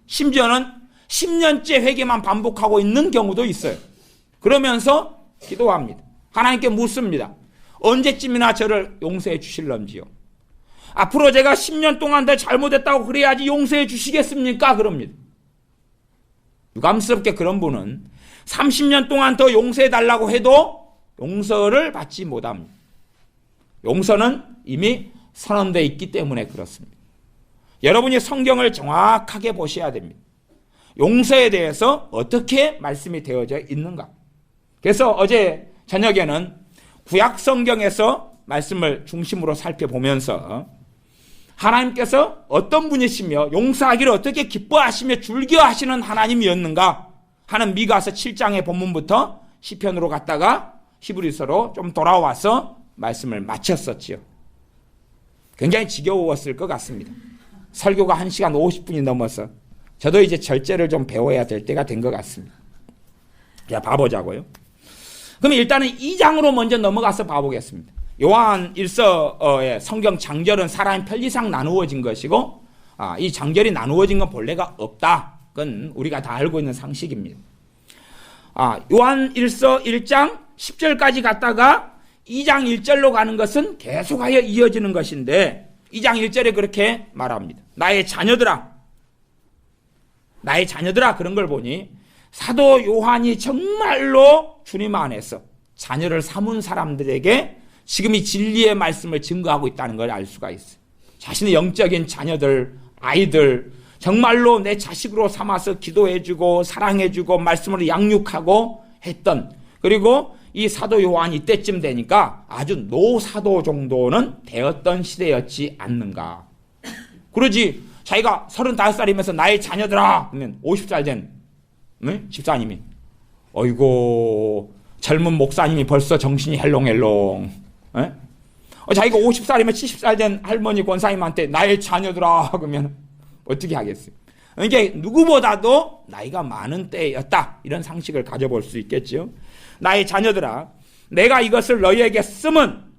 심지어는 10년째 회개만 반복하고 있는 경우도 있어요. 그러면서 기도합니다. 하나님께 묻습니다. 언제쯤이나 저를 용서해 주실런지요. 앞으로 제가 10년 동안 더 잘못했다고 그래야지 용서해 주시겠습니까? 그럽니다. 유감스럽게 그런 분은 30년 동안 더 용서해 달라고 해도 용서를 받지 못합니다. 용서는 이미 선언되어 있기 때문에 그렇습니다. 여러분이 성경을 정확하게 보셔야 됩니다. 용서에 대해서 어떻게 말씀이 되어져 있는가. 그래서 어제 저녁에는 구약 성경에서 말씀을 중심으로 살펴보면서 하나님께서 어떤 분이시며 용서하기를 어떻게 기뻐하시며 즐겨하시는 하나님이었는가 하는 미가서 7장의 본문부터 시편으로 갔다가 히브리서로 좀 돌아와서 말씀을 마쳤었지요. 굉장히 지겨웠을 것 같습니다. 설교가 1시간 50분이 넘어서 저도 이제 절제를 좀 배워야 될 때가 된 것 같습니다. 자, 봐보자고요. 그럼 일단은 2장으로 먼저 넘어가서 봐보겠습니다. 요한 1서의 성경 장절은 사람의 편리상 나누어진 것이고 이 장절이 나누어진 건 본래가 없다. 그건 우리가 다 알고 있는 상식입니다. 요한 1서 1장 10절까지 갔다가 2장 1절로 가는 것은 계속하여 이어지는 것인데 2장 1절에 그렇게 말합니다. 나의 자녀들아 그런 걸 보니 사도 요한이 정말로 주님 안에서 자녀를 삼은 사람들에게 지금 이 진리의 말씀을 증거하고 있다는 걸 알 수가 있어요. 자신의 영적인 자녀들, 아이들 정말로 내 자식으로 삼아서 기도해주고 사랑해주고 말씀으로 양육하고 했던, 그리고 이 사도 요한이 이때쯤 되니까 아주 노사도 정도는 되었던 시대였지 않는가. 그러지 자기가 35살이면서 나의 자녀들아 그러면 50살 된 집사님이 어이고 젊은 목사님이 벌써 정신이 헬롱헬롱. 자기가 50살이면 70살 된 할머니 권사님한테 나의 자녀들아 그러면 어떻게 하겠어요? 이게 누구보다도 나이가 많은 때였다, 이런 상식을 가져볼 수 있겠죠. 나의 자녀들아 내가 이것을 너희에게 쓰면,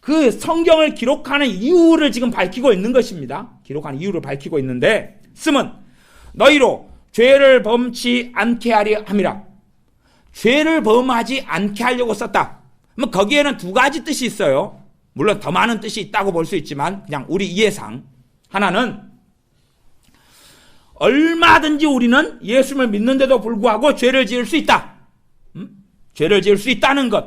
그 성경을 기록하는 이유를 지금 밝히고 있는 것입니다. 기록하는 이유를 밝히고 있는데, 쓰면 너희로 죄를 범치 않게 하려 함이라. 죄를 범하지 않게 하려고 썼다. 거기에는 두 가지 뜻이 있어요. 물론 더 많은 뜻이 있다고 볼 수 있지만 그냥 우리 이해상, 하나는 얼마든지 우리는 예수를 믿는데도 불구하고 죄를 지을 수 있다. 죄를 지을 수 있다는 것,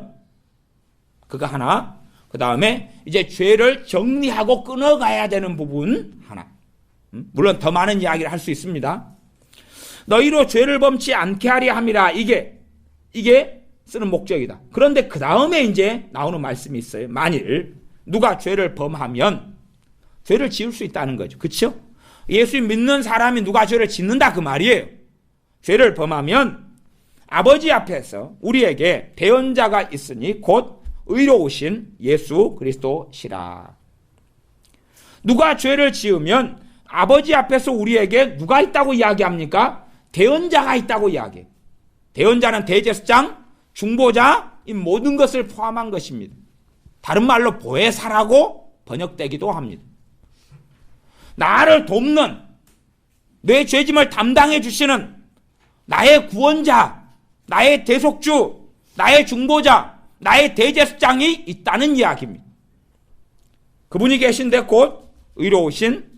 그거 하나. 그 다음에 이제 죄를 정리하고 끊어가야 되는 부분 하나. 물론 더 많은 이야기를 할 수 있습니다. 너희로 죄를 범치 않게 하려 함이라. 이게 쓰는 목적이다. 그런데 그 다음에 이제 나오는 말씀이 있어요. 만일 누가 죄를 범하면 죄를 지을 수 있다는 거죠. 그렇죠? 예수 믿는 사람이 누가 죄를 짓는다 그 말이에요. 죄를 범하면 아버지 앞에서 우리에게 대언자가 있으니 곧 의로우신 예수 그리스도시라. 누가 죄를 지으면 아버지 앞에서 우리에게 누가 있다고 이야기합니까? 대언자가 있다고 이야기해요. 대언자는 대제사장, 중보자, 이 모든 것을 포함한 것입니다. 다른 말로 보혜사라고 번역되기도 합니다. 나를 돕는, 내 죄짐을 담당해 주시는 나의 구원자, 나의 대속주, 나의 중보자, 나의 대제사장이 있다는 이야기입니다. 그분이 계신데 곧 의로우신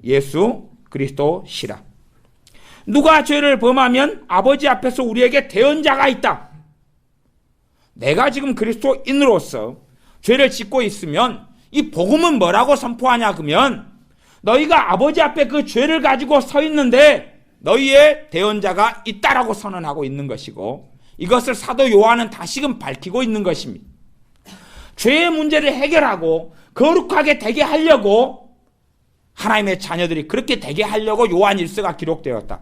예수 그리스도시라. 누가 죄를 범하면 아버지 앞에서 우리에게 대언자가 있다. 내가 지금 그리스도인으로서 죄를 짓고 있으면 이 복음은 뭐라고 선포하냐 그러면, 너희가 아버지 앞에 그 죄를 가지고 서 있는데 너희의 대언자가 있다라고 선언하고 있는 것이고, 이것을 사도 요한은 다시금 밝히고 있는 것입니다. 죄의 문제를 해결하고 거룩하게 되게 하려고, 하나님의 자녀들이 그렇게 되게 하려고 요한 1서가 기록되었다.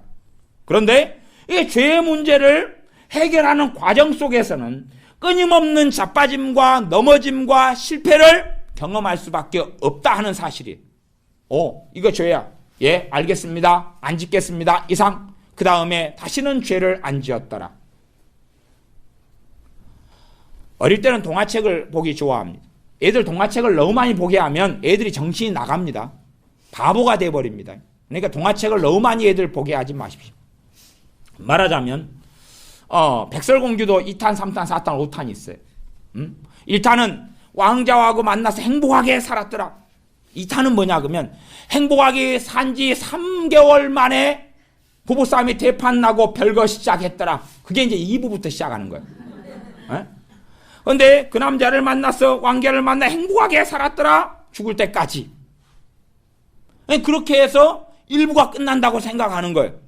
그런데 이 죄의 문제를 해결하는 과정 속에서는 끊임없는 자빠짐과 넘어짐과 실패를 경험할 수밖에 없다 하는 사실이에요. 이거 죄야. 예, 알겠습니다. 안 짓겠습니다. 이상. 그 다음에 다시는 죄를 안 지었더라. 어릴 때는 동화책을 보기 좋아합니다. 애들 동화책을 너무 많이 보게 하면 애들이 정신이 나갑니다. 바보가 돼버립니다. 그러니까 동화책을 너무 많이 애들 보게 하지 마십시오. 말하자면 백설공주도 2탄, 3탄, 4탄, 5탄이 있어요. 1탄은 왕자하고 만나서 행복하게 살았더라. 2탄은 뭐냐 그러면 행복하게 산지 3개월 만에 부부싸움이 대판나고 별거 시작했더라. 그게 이제 2부부터 시작하는 거예요. 그런데 그 남자를 만나서 왕자를 만나 행복하게 살았더라. 죽을 때까지. 그렇게 해서 일부가 끝난다고 생각하는 거예요.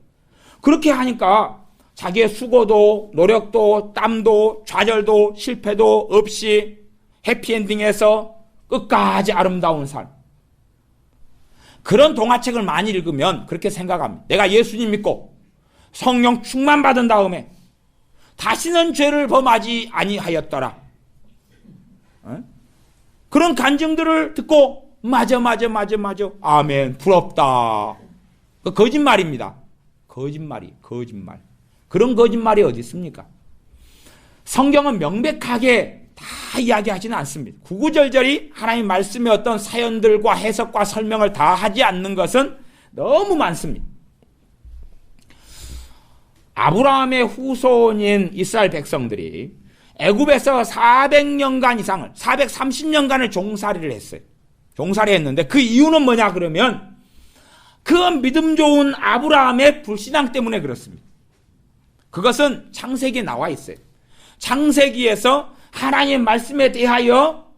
그렇게 하니까 자기의 수고도 노력도 땀도 좌절도 실패도 없이 해피엔딩에서 끝까지 아름다운 삶. 그런 동화책을 많이 읽으면 그렇게 생각합니다. 내가 예수님 믿고 성령 충만 받은 다음에 다시는 죄를 범하지 아니하였더라. 그런 간증들을 듣고 맞아. 아멘. 부럽다. 그 거짓말입니다. 거짓말. 그런 거짓말이 어디 있습니까? 성경은 명백하게 다 이야기하지는 않습니다. 구구절절히 하나님 말씀의 어떤 사연들과 해석과 설명을 다 하지 않는 것은 너무 많습니다. 아브라함의 후손인 이스라엘 백성들이 애굽에서 400년간 이상을 430년간을 종살이를 했어요. 종살이 했는데 그 이유는 뭐냐 그러면 그 믿음 좋은 아브라함의 불신앙 때문에 그렇습니다. 그것은 창세기에 나와 있어요. 창세기에서 하나님의 말씀에 대하여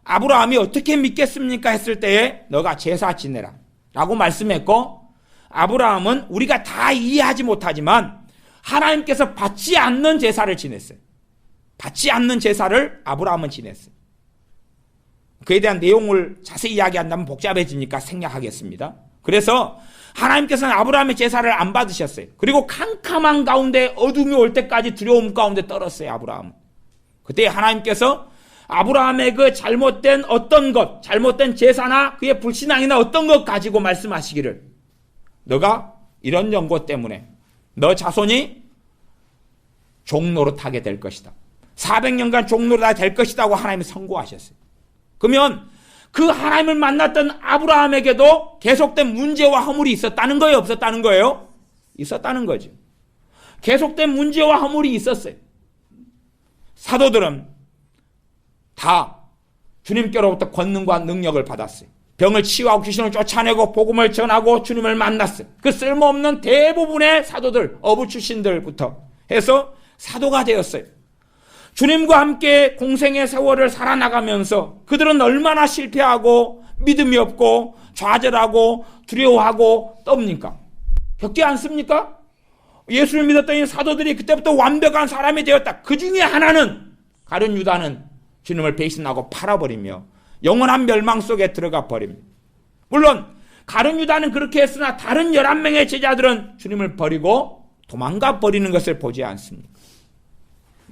아브라함이 어떻게 믿겠습니까 했을 때에 너가 제사 지내라 라고 말씀했고, 아브라함은 우리가 다 이해하지 못하지만 하나님께서 받지 않는 제사를 지냈어요. 받지 않는 제사를 아브라함은 지냈어요. 그에 대한 내용을 자세히 이야기한다면 복잡해지니까 생략하겠습니다. 그래서 하나님께서는 아브라함의 제사를 안 받으셨어요. 그리고 캄캄한 가운데 어둠이 올 때까지 두려움 가운데 떨었어요. 아브라함은. 그때 하나님께서 아브라함의 그 잘못된 어떤 것, 잘못된 제사나 그의 불신앙이나 어떤 것 가지고 말씀하시기를, 너가 이런 연고 때문에 너 자손이 종노릇하게 될 것이다. 400년간 종노릇하게 될 것이라고 하나님이 선고하셨어요. 그러면 그 하나님을 만났던 아브라함에게도 계속된 문제와 허물이 있었다는 거예요? 없었다는 거예요? 있었다는 거죠. 계속된 문제와 허물이 있었어요. 사도들은 다 주님께로부터 권능과 능력을 받았어요. 병을 치유하고 귀신을 쫓아내고 복음을 전하고 주님을 만났어요. 그 쓸모없는 대부분의 사도들, 어부 출신들부터 해서 사도가 되었어요. 주님과 함께 공생의 세월을 살아나가면서 그들은 얼마나 실패하고 믿음이 없고 좌절하고 두려워하고 떱니까? 겪지 않습니까? 예수를 믿었던 이 사도들이 그때부터 완벽한 사람이 되었다. 그 중에 하나는, 가룟 유다는 주님을 배신하고 팔아버리며 영원한 멸망 속에 들어가 버립니다. 물론 가룟 유다는 그렇게 했으나 다른 11명의 제자들은 주님을 버리고 도망가 버리는 것을 보지 않습니다.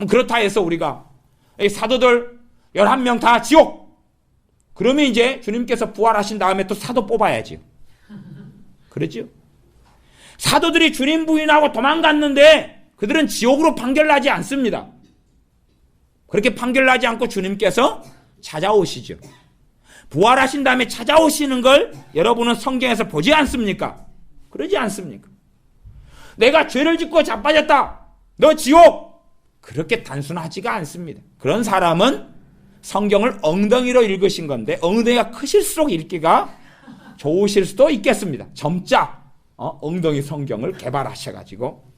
그렇다 해서 우리가 이 사도들 11명 다 지옥, 그러면 이제 주님께서 부활하신 다음에 또 사도 뽑아야지요. 그렇죠? 사도들이 주님 부인하고 도망갔는데 그들은 지옥으로 판결나지 않습니다. 그렇게 판결나지 않고 주님께서 찾아오시죠. 부활하신 다음에 찾아오시는 걸 여러분은 성경에서 보지 않습니까? 그러지 않습니까? 내가 죄를 짓고 자빠졌다, 너 지옥, 그렇게 단순하지가 않습니다. 그런 사람은 성경을 엉덩이로 읽으신 건데 엉덩이가 크실수록 읽기가 좋으실 수도 있겠습니다. 점자 엉덩이 성경을 개발하셔가지고.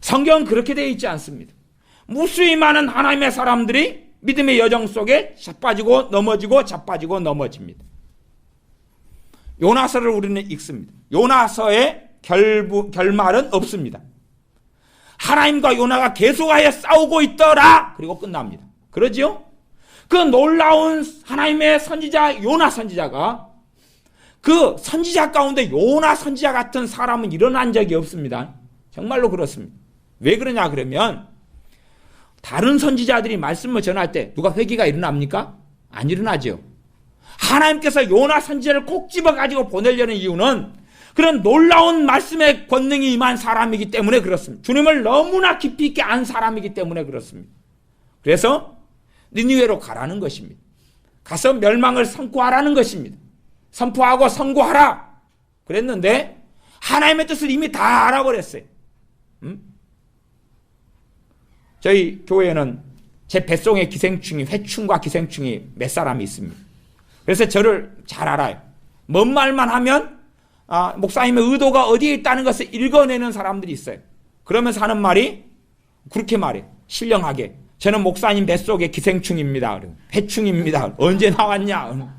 성경은 그렇게 되어 있지 않습니다. 무수히 많은 하나님의 사람들이 믿음의 여정 속에 자빠지고 넘어지고 자빠지고 넘어집니다. 요나서를 우리는 읽습니다. 요나서의 결말은 없습니다. 하나님과 요나가 계속하여 싸우고 있더라, 그리고 끝납니다. 그러지요? 그 놀라운 하나님의 선지자 요나 선지자가, 그 선지자 가운데 요나 선지자 같은 사람은 일어난 적이 없습니다. 정말로 그렇습니다. 왜 그러냐 그러면 다른 선지자들이 말씀을 전할 때 누가 회개가 일어납니까? 안 일어나죠. 하나님께서 요나 선지자를 꼭 집어가지고 보내려는 이유는 그런 놀라운 말씀의 권능이 임한 사람이기 때문에 그렇습니다. 주님을 너무나 깊이 있게 안 사람이기 때문에 그렇습니다. 그래서 니느웨로 가라는 것입니다. 가서 멸망을 선포하라는 것입니다. 선포하고 선고하라 그랬는데 하나님의 뜻을 이미 다 알아버렸어요. 저희 교회에는 제 뱃속에 기생충이, 회충과 기생충이 몇 사람이 있습니다. 그래서 저를 잘 알아요. 뭔 말만 하면 목사님의 의도가 어디에 있다는 것을 읽어내는 사람들이 있어요. 그러면서 하는 말이 그렇게 말해요. 신령하게, 저는 목사님 뱃속에 기생충입니다. 해충입니다. 언제 나왔냐?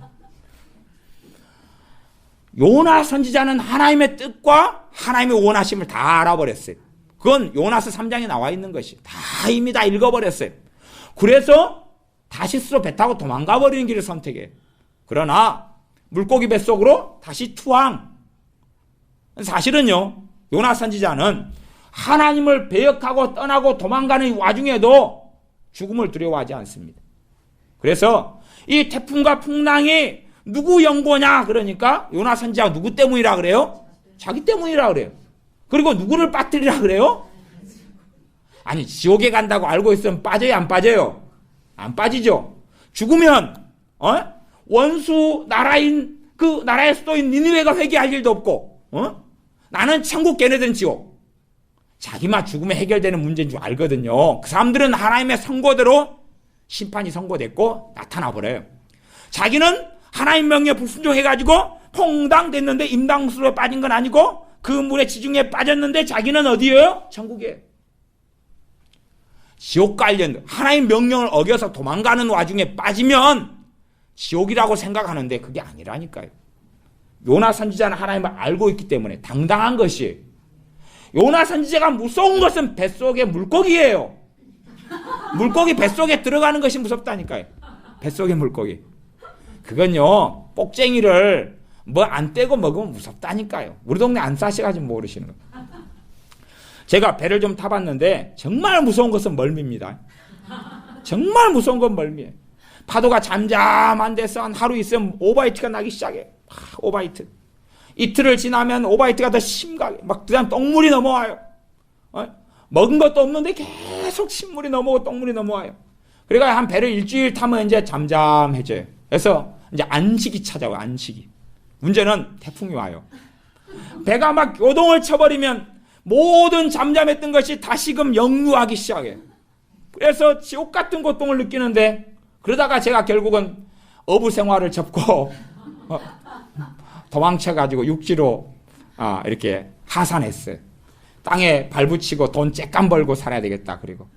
요나 선지자는 하나님의 뜻과 하나님의 원하심을 다 알아버렸어요. 그건 요나서 3장에 나와 있는 것이 다 이미 다 읽어버렸어요. 그래서 다시스로 배 타고 도망가 버리는 길을 선택해요. 그러나 물고기 뱃속으로 다시 투항. 사실은요, 요나 선지자는 하나님을 배역하고 떠나고 도망가는 와중에도 죽음을 두려워하지 않습니다. 그래서 이 태풍과 풍랑이 누구 연고냐? 그러니까 요나 선지자가 누구 때문이라 그래요? 자기 때문이라 그래요. 그리고 누구를 빠뜨리라 그래요? 아니, 지옥에 간다고 알고 있으면 빠져요, 안 빠져요? 안 빠지죠. 죽으면 원수 나라인 그 나라의 수도인 니느웨가 회개할 일도 없고 나는 천국, 걔네들은 지옥. 자기만 죽으면 해결되는 문제인 줄 알거든요. 그 사람들은 하나님의 선고대로 심판이 선고됐고 나타나 버려요. 자기는 하나님 명령에 불순종해가지고 퐁당 됐는데 임당수로 빠진 건 아니고 그 물의 지중해에 빠졌는데 자기는 어디예요? 천국이에요. 지옥 관련 하나님 명령을 어겨서 도망가는 와중에 빠지면 지옥이라고 생각하는데 그게 아니라니까요. 요나 선지자는 하나님을 알고 있기 때문에 당당한 것이, 요나 선지자가 무서운 것은 뱃속의 물고기예요. 물고기 뱃속에 들어가는 것이 무섭다니까요. 뱃속의 물고기. 그건요, 꼭쟁이를 뭐 안 떼고 먹으면 무섭다니까요. 우리 동네 안 싸셔가지고 모르시는 거예요. 제가 배를 좀 타봤는데 정말 무서운 것은 멀미입니다. 정말 무서운 건 멀미예요. 파도가 잠잠한 데서 한 하루 있으면 오바이트가 나기 시작해. 오바이트. 이틀을 지나면 오바이트가 더 심하게 막 그냥 똥물이 넘어와요. 먹은 것도 없는데 계속 신물이 넘어오고 똥물이 넘어와요. 그러니까 한 배를 일주일 타면 이제 잠잠해져요. 그래서 이제 안식이 찾아와요. 안식이. 문제는 태풍이 와요. 배가 막 요동을 쳐버리면 모든 잠잠했던 것이 다시금 역류하기 시작해요. 그래서 지옥 같은 고통을 느끼는데, 그러다가 제가 결국은 어부 생활을 접고 도망쳐가지고 육지로 이렇게 하산했어요. 땅에 발붙이고 돈 쬐깐 벌고 살아야 되겠다. 그리고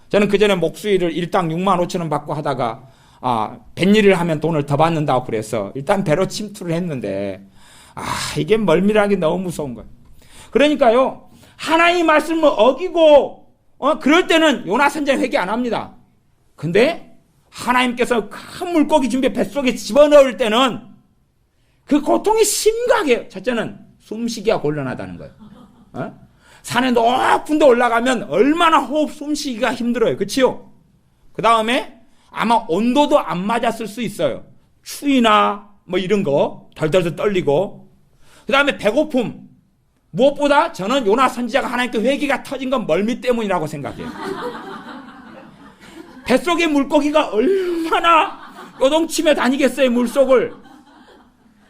저는 그전에 목수일을 일당 6만 5천 원 받고 하다가 뱃일을 하면 돈을 더 받는다고 그래서 일단 배로 침투를 했는데 이게 멀미라는 게 너무 무서운 거예요. 그러니까요, 하나님 말씀을 어기고 그럴 때는 요나 선지자 회개 안 합니다. 근데 하나님께서 큰 물고기 준비해 뱃속에 집어넣을 때는 그 고통이 심각해요. 첫째는 숨쉬기가 곤란하다는 거예요. 산에 높은 데 올라가면 얼마나 호흡 숨쉬기가 힘들어요. 그치요? 그 다음에 아마 온도도 안 맞았을 수 있어요. 추위나 뭐 이런 거 덜덜 떨리고, 그 다음에 배고픔. 무엇보다 저는 요나 선지자가 하나님께 회개가 터진 건 멀미 때문이라고 생각해요. 뱃속의 물고기가 얼마나 요동치며 다니겠어요, 물속을.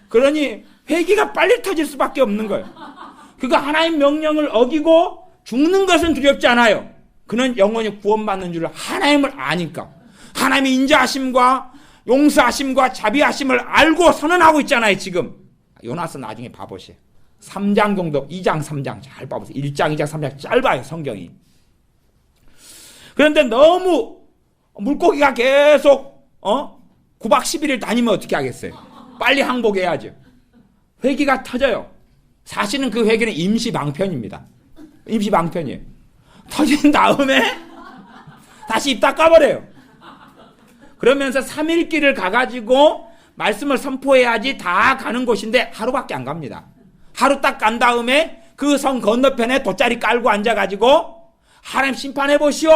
그러니 회개가 빨리 터질 수밖에 없는 거예요. 그가 하나님 명령을 어기고 죽는 것은 두렵지 않아요. 그는 영원히 구원받는 줄 하나님을 아니까. 하나님의 인자하심과 용서하심과 자비하심을 알고 선언하고 있잖아요, 지금. 요나서 나중에 봐보세요. 3장 정도, 2장, 3장 잘 봐보세요. 1장, 2장, 3장 짧아요, 성경이. 그런데 너무 물고기가 계속 9박 10일을 다니면 어떻게 하겠어요? 빨리 항복해야죠. 회개가 터져요. 사실은 그 회개는 임시방편입니다. 임시방편이에요. 터진 다음에 다시 입 닦아버려요. 그러면서 3일 길을 가가지고 말씀을 선포해야지 다 가는 곳인데 하루밖에 안 갑니다. 하루 딱 간 다음에 그 성 건너편에 돗자리 깔고 앉아가지고 하나님 심판해보시오!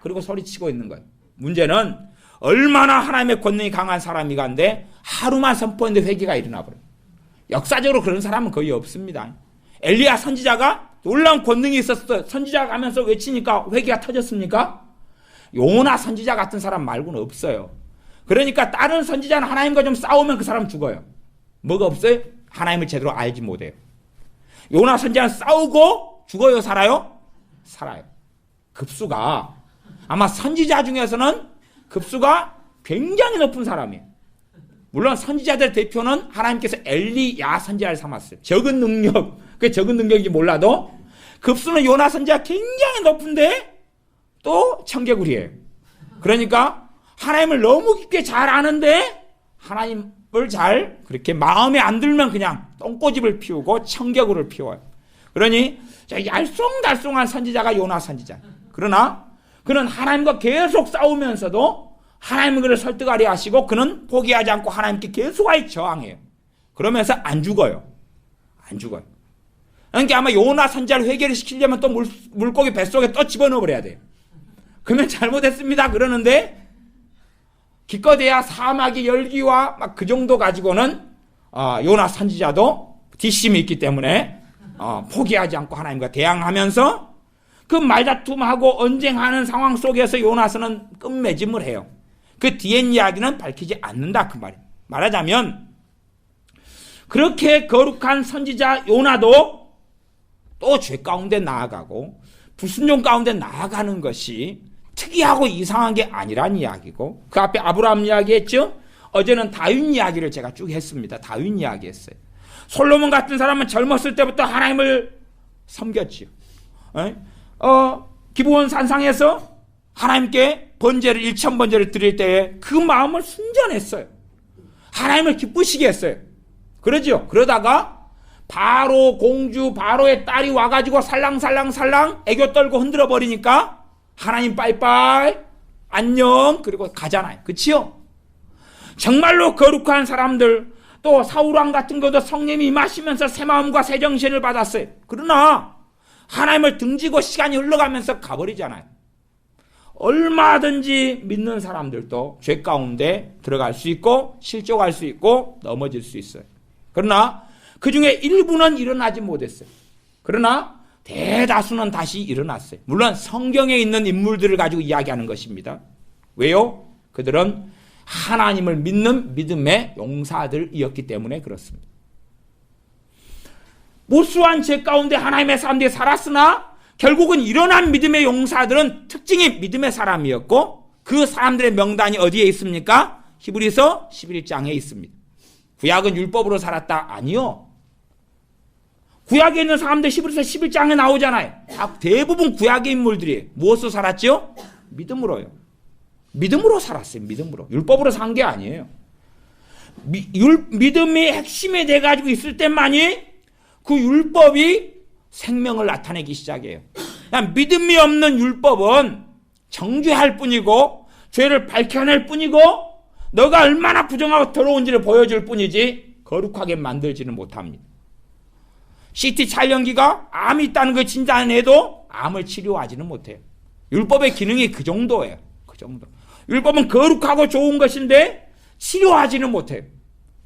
그리고 소리치고 있는 거예요. 문제는 얼마나 하나님의 권능이 강한 사람이간데 하루만 선포했는데 회개가 일어나버려요. 역사적으로 그런 사람은 거의 없습니다. 엘리야 선지자가 놀라운 권능이 있었어요. 선지자가 가면서 외치니까 회개가 터졌습니까? 요나 선지자 같은 사람 말고는 없어요. 그러니까 다른 선지자는 하나님과 좀 싸우면 그 사람 죽어요. 뭐가 없어요? 하나님을 제대로 알지 못해요. 요나 선지자는 싸우고 죽어요, 살아요? 살아요. 급수가 아마 선지자 중에서는 급수가 굉장히 높은 사람이에요. 물론 선지자들 대표는 하나님께서 엘리야 선지자를 삼았어요. 적은 능력, 그게 적은 능력인지 몰라도 급수는 요나 선지자 굉장히 높은데 또 청개구리예요. 그러니까 하나님을 너무 깊게 잘 아는데 하나님을 잘 그렇게 마음에 안 들면 그냥 똥꼬집을 피우고 청개구를 피워요. 그러니 알쏭달쏭한 선지자가 요나 선지자. 그러나 그는 하나님과 계속 싸우면서도 하나님은 그를 설득하려 하시고 그는 포기하지 않고 하나님께 계속하여 저항해요. 그러면서 안 죽어요. 안 죽어요. 그러니까 아마 요나 선지자를 회개를 시키려면 또 물고기 뱃속에 또 집어넣어버려야 돼요. 그러면 잘못했습니다 그러는데 기껏해야 사막의 열기와 막 그 정도 가지고는 요나 선지자도 뒷심이 있기 때문에 포기하지 않고 하나님과 대항하면서 그 말다툼하고 언쟁하는 상황 속에서 요나서는 끝맺음을 해요. 그 뒤엔 이야기는 밝히지 않는다 그 말이에요. 말하자면 그렇게 거룩한 선지자 요나도 또 죄 가운데 나아가고 불순종 가운데 나아가는 것이 특이하고 이상한 게 아니란 이야기고, 그 앞에 아브라함 이야기했죠. 어제는 다윗 이야기를 제가 쭉 했습니다. 다윗 이야기했어요. 솔로몬 같은 사람은 젊었을 때부터 하나님을 섬겼지요. 기브온 산상에서 하나님께 번제를 1000번제를 드릴 때에 그 마음을 순전했어요. 하나님을 기쁘시게 했어요. 그러죠. 그러다가 바로 공주 바로의 딸이 와가지고 살랑살랑 애교 떨고 흔들어 버리니까 하나님 빠이빠이 안녕 그리고 가잖아요. 그치요? 정말로 거룩한 사람들 또 사울왕 같은 것도 성령이 임하시면서 새 마음과 새 정신을 받았어요. 그러나 하나님을 등지고 시간이 흘러가면서 가버리잖아요. 얼마든지 믿는 사람들도 죄 가운데 들어갈 수 있고 실족할 수 있고 넘어질 수 있어요. 그러나 그 중에 일부는 일어나지 못했어요. 그러나 대다수는 다시 일어났어요. 물론 성경에 있는 인물들을 가지고 이야기하는 것입니다. 왜요? 그들은 하나님을 믿는 믿음의 용사들이었기 때문에 그렇습니다. 무수한 죄 가운데 하나님의 사람들이 살았으나 결국은 일어난 믿음의 용사들은 특징이 믿음의 사람이었고 그 사람들의 명단이 어디에 있습니까? 히브리서 11장에 있습니다. 구약은 율법으로 살았다? 아니요. 구약에 있는 사람들 히브리서 11장에 나오잖아요. 대부분 구약의 인물들이 무엇으로 살았죠? 믿음으로요. 믿음으로 살았어요. 믿음으로. 율법으로 산 게 아니에요. 믿음이 핵심이 돼가지고 있을 때만이 그 율법이 생명을 나타내기 시작해요. 그냥 믿음이 없는 율법은 정죄할 뿐이고 죄를 밝혀낼 뿐이고 너가 얼마나 부정하고 더러운지를 보여줄 뿐이지 거룩하게 만들지는 못합니다. CT 촬영기가 암이 있다는 걸 진단해도 암을 치료하지는 못해요. 율법의 기능이 그 정도예요. 그 정도. 율법은 거룩하고 좋은 것인데 치료하지는 못해요.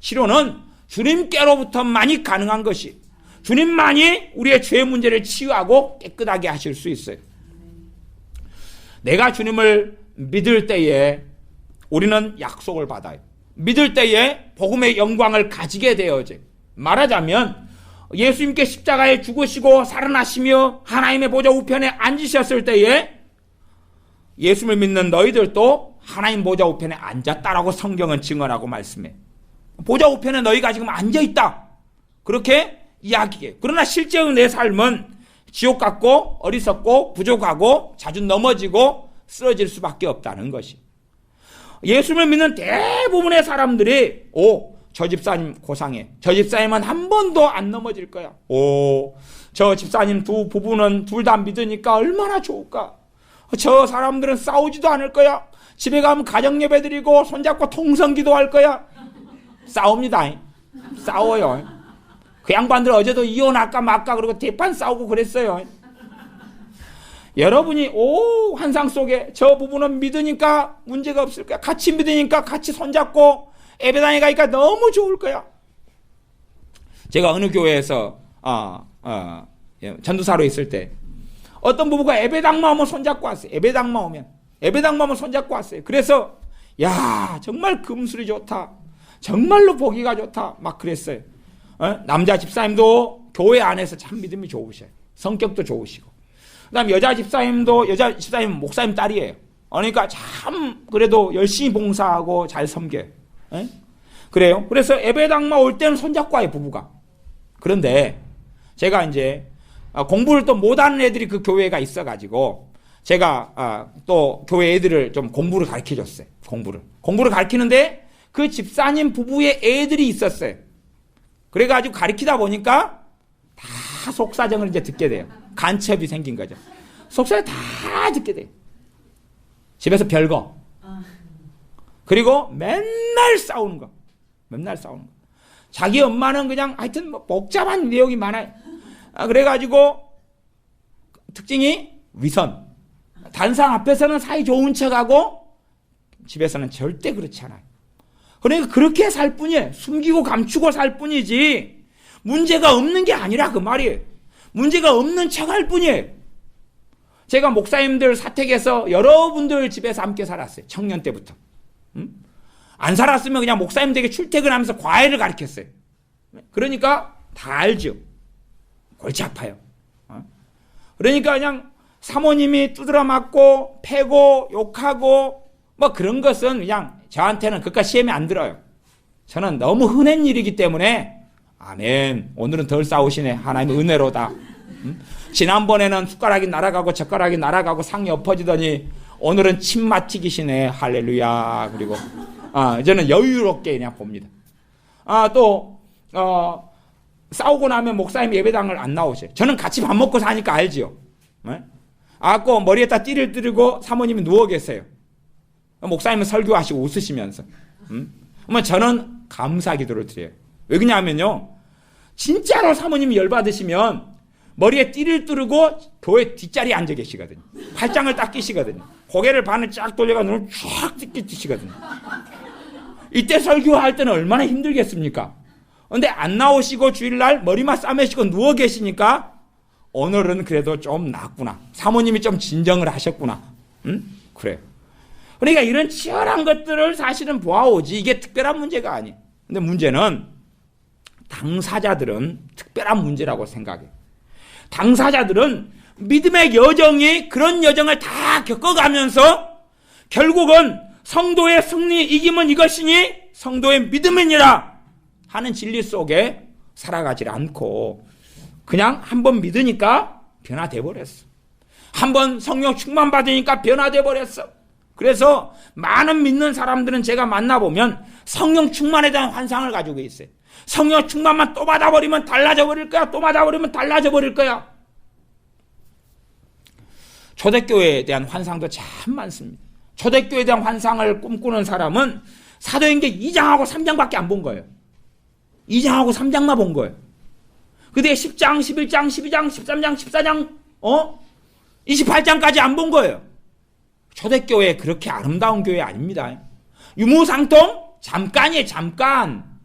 치료는 주님께로부터만이 가능한 것이, 주님만이 우리의 죄 문제를 치유하고 깨끗하게 하실 수 있어요. 내가 주님을 믿을 때에 우리는 약속을 받아요. 믿을 때에 복음의 영광을 가지게 되어져요. 말하자면 예수님께 십자가에 죽으시고 살아나시며 하나님의 보좌 우편에 앉으셨을 때에 예수를 믿는 너희들도 하나님 보좌 우편에 앉았다라고 성경은 증언하고 말씀해. 보좌 우편에 너희가 지금 앉아있다. 그렇게 이야기해. 그러나 실제로 내 삶은 지옥 같고 어리석고 부족하고 자주 넘어지고 쓰러질 수밖에 없다는 것이. 예수를 믿는 대부분의 사람들이 저 집사님 고상해. 저 집사님은 한 번도 안 넘어질 거야. 저 집사님 두 부부는 둘 다 믿으니까 얼마나 좋을까. 저 사람들은 싸우지도 않을 거야. 집에 가면 가정예배 드리고 손잡고 통성기도 할 거야. 싸웁니다. 싸워요. 그 양반들 어제도 이혼할까 말까 그러고 대판 싸우고 그랬어요. 여러분이 환상 속에 저 부부는 믿으니까 문제가 없을 거야. 같이 믿으니까 같이 손잡고 예배당에 가니까 너무 좋을 거야. 제가 어느 교회에서 전도사로 있을 때 어떤 부부가 예배당만 오면 손잡고 왔어요. 예배당만 오면 손잡고 왔어요. 그래서 야 정말 금술이 좋다. 정말로 보기가 좋다. 막 그랬어요. 남자 집사님도 교회 안에서 참 믿음이 좋으셔요. 성격도 좋으시고. 그 다음 여자 집사님 목사님 딸이에요. 그러니까 참 그래도 열심히 봉사하고 잘 섬겨요. 그래요. 그래서 예배당만 올 때는 손잡고 와요, 부부가. 그런데 제가 이제 공부를 또 못하는 애들이 그 교회가 있어가지고 제가 또 교회 애들을 좀 공부를 가르쳐줬어요. 공부를 가르치는데 그 집사님 부부의 애들이 있었어요. 그래가지고 가르치다 보니까 다 속사정을 이제 듣게 돼요. 간첩이 생긴 거죠. 속사정 다 듣게 돼요. 집에서 별거. 그리고 맨날 싸우는 거. 자기 엄마는 그냥 하여튼 뭐 복잡한 내용이 많아요. 그래가지고 특징이 위선. 단상 앞에서는 사이 좋은 척하고 집에서는 절대 그렇지 않아요. 그러니까 그렇게 살 뿐이에요. 숨기고 감추고 살 뿐이지 문제가 없는 게 아니라 그 말이에요. 문제가 없는 척할 뿐이에요. 제가 목사님들 사택에서 여러분들 집에서 함께 살았어요. 청년 때부터. 안 살았으면 그냥 목사님 댁에 출퇴근하면서 과외를 가르쳤어요. 그러니까 다 알죠. 골치 아파요. 그러니까 그냥 사모님이 두드려 맞고 패고 욕하고 뭐 그런 것은 그냥 저한테는 그깟 시험에 안 들어요. 저는 너무 흔한 일이기 때문에 아멘. 오늘은 덜 싸우시네. 하나님의 은혜로다. 지난번에는 숟가락이 날아가고 젓가락이 날아가고 상이 엎어지더니 오늘은 침 맞히기시네. 할렐루야. 그리고 저는 여유롭게 그냥 봅니다. 또 싸우고 나면 목사님 예배당을 안 나오셔요. 저는 같이 밥 먹고 사니까 알지요. 꼭 머리에다 띠를 들고 사모님이 누워 계세요. 목사님은 설교하시고 웃으시면서. 그러면 저는 감사 기도를 드려요. 왜 그러냐면요. 진짜로 사모님이 열받으시면 머리에 띠를 뚫고 교회 뒷자리에 앉아 계시거든요. 팔짱을 딱 끼시거든요. 고개를 반을 쫙 돌려가 눈을 쫙 뜨시거든요. 이때 설교할 때는 얼마나 힘들겠습니까? 근데 안 나오시고 주일날 머리만 싸매시고 누워 계시니까 오늘은 그래도 좀 낫구나. 사모님이 좀 진정을 하셨구나. 그래요. 그러니까 이런 치열한 것들을 사실은 보아오지 이게 특별한 문제가 아니에요. 근데 문제는 당사자들은 특별한 문제라고 생각해요. 당사자들은 믿음의 여정이 그런 여정을 다 겪어가면서 결국은 성도의 승리 이김은 이것이니 성도의 믿음이니라 하는 진리 속에 살아가지 않고 그냥 한번 믿으니까 변화돼 버렸어. 한번 성령 충만 받으니까 변화돼 버렸어. 그래서 많은 믿는 사람들은 제가 만나보면 성령 충만에 대한 환상을 가지고 있어요. 성령 충만만 또 받아버리면 달라져 버릴 거야. 또 받아버리면 달라져 버릴 거야. 초대교회에 대한 환상도 참 많습니다. 초대교회에 대한 환상을 꿈꾸는 사람은 사도행전 2장하고 3장밖에 안 본 거예요. 2장하고 3장만 본 거예요. 그때 10장, 11장, 12장, 13장, 14장, 28장까지 안 본 거예요. 초대교회 그렇게 아름다운 교회 아닙니다. 유무상통? 잠깐이에요.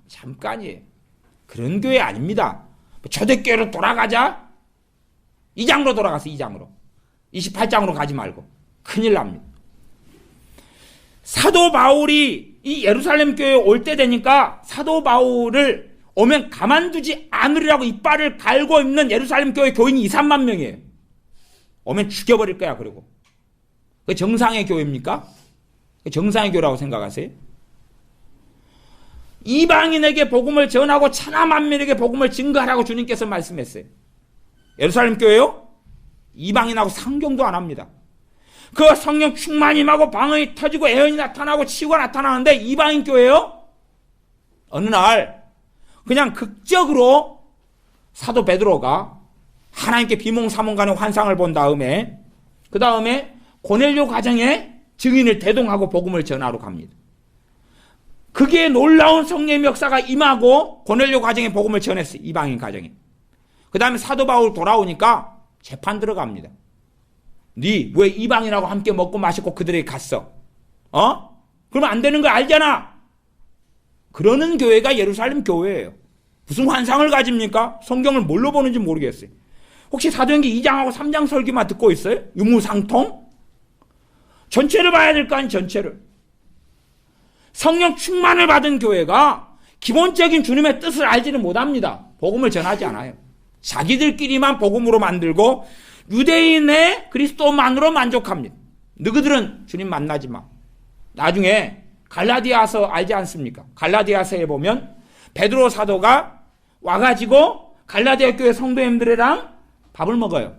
잠깐이에요. 그런 교회 아닙니다. 초대교회로 돌아가자. 2장으로 돌아가서 2장으로. 28장으로 가지 말고. 큰일 납니다. 사도 바울이 이 예루살렘 교회에 올 때 되니까 사도 바울을 오면 가만두지 않으리라고 이빨을 갈고 있는 예루살렘 교회 교인이 2, 3만 명이에요. 오면 죽여버릴 거야. 그리고 그 정상의 교회입니까? 정상의 교회라고 생각하세요? 이방인에게 복음을 전하고 천하 만민에게 복음을 증거하라고 주님께서 말씀했어요. 예루살렘 교회요? 이방인하고 상종도 안 합니다. 그 성령 충만이 임하고 방언이 터지고 애언이 나타나고 치유가 나타나는데 이방인 교회요? 어느 날 그냥 극적으로 사도 베드로가 하나님께 비몽사몽간의 환상을 본 다음에 그 다음에 고넬료 가정에 증인을 대동하고 복음을 전하러 갑니다. 그게 놀라운 성령의 역사가 임하고 고넬료 가정에 복음을 전했어요. 이방인 가정에. 그 다음에 사도 바울 돌아오니까 재판 들어갑니다. 네 왜 이방인하고 함께 먹고 마시고 그들에게 갔어? 그러면 안 되는 거 알잖아. 그러는 교회가 예루살렘 교회예요. 무슨 환상을 가집니까? 성경을 뭘로 보는지 모르겠어요. 혹시 사도행전 2장하고 3장 설교만 듣고 있어요? 유무상통? 전체를 봐야 될 거 아니에요. 전체를. 성령 충만을 받은 교회가 기본적인 주님의 뜻을 알지는 못합니다. 복음을 전하지 않아요. 자기들끼리만 복음으로 만들고 유대인의 그리스도만으로 만족합니다. 너희들은 주님 만나지 마. 나중에 갈라디아서 알지 않습니까? 갈라디아서에 보면 베드로 사도가 와가지고 갈라디아 교회 성도님들이랑 밥을 먹어요.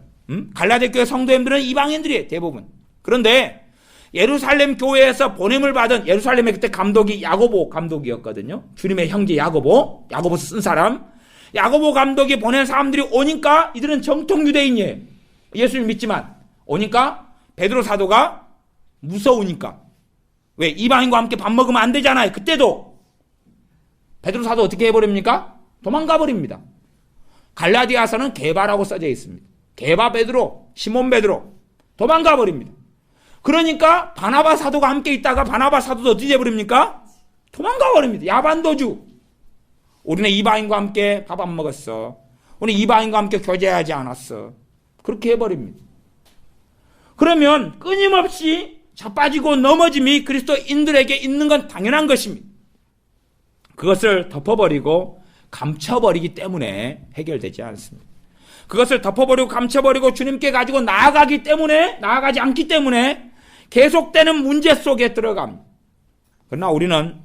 갈라디아 교회 성도님들은 이방인들이에요, 대부분. 그런데 예루살렘 교회에서 보냄을 받은, 예루살렘의 그때 감독이 야고보 감독이었거든요. 주님의 형제 야고보서 쓴 사람. 야고보 감독이 보낸 사람들이 오니까 이들은 정통 유대인이에요. 예수를 믿지만 오니까 베드로 사도가 무서우니까. 왜? 이방인과 함께 밥 먹으면 안 되잖아요. 그때도 베드로 사도 어떻게 해버립니까? 도망가 버립니다. 갈라디아서는 게바라고 써져 있습니다. 게바 베드로, 시몬 베드로 도망가 버립니다. 그러니까 바나바 사도가 함께 있다가 바나바 사도도 어떻게 해버립니까? 도망가 버립니다. 야반도주. 우리는 이방인과 함께 밥 안 먹었어. 우리 이방인과 함께 교제하지 않았어. 그렇게 해버립니다. 그러면 끊임없이 자빠지고 넘어짐이 그리스도인들에게 있는 건 당연한 것입니다. 그것을 덮어버리고 감춰버리기 때문에 해결되지 않습니다. 그것을 덮어버리고 감춰버리고 주님께 가지고 나아가지 않기 때문에 계속되는 문제 속에 들어갑니다. 그러나 우리는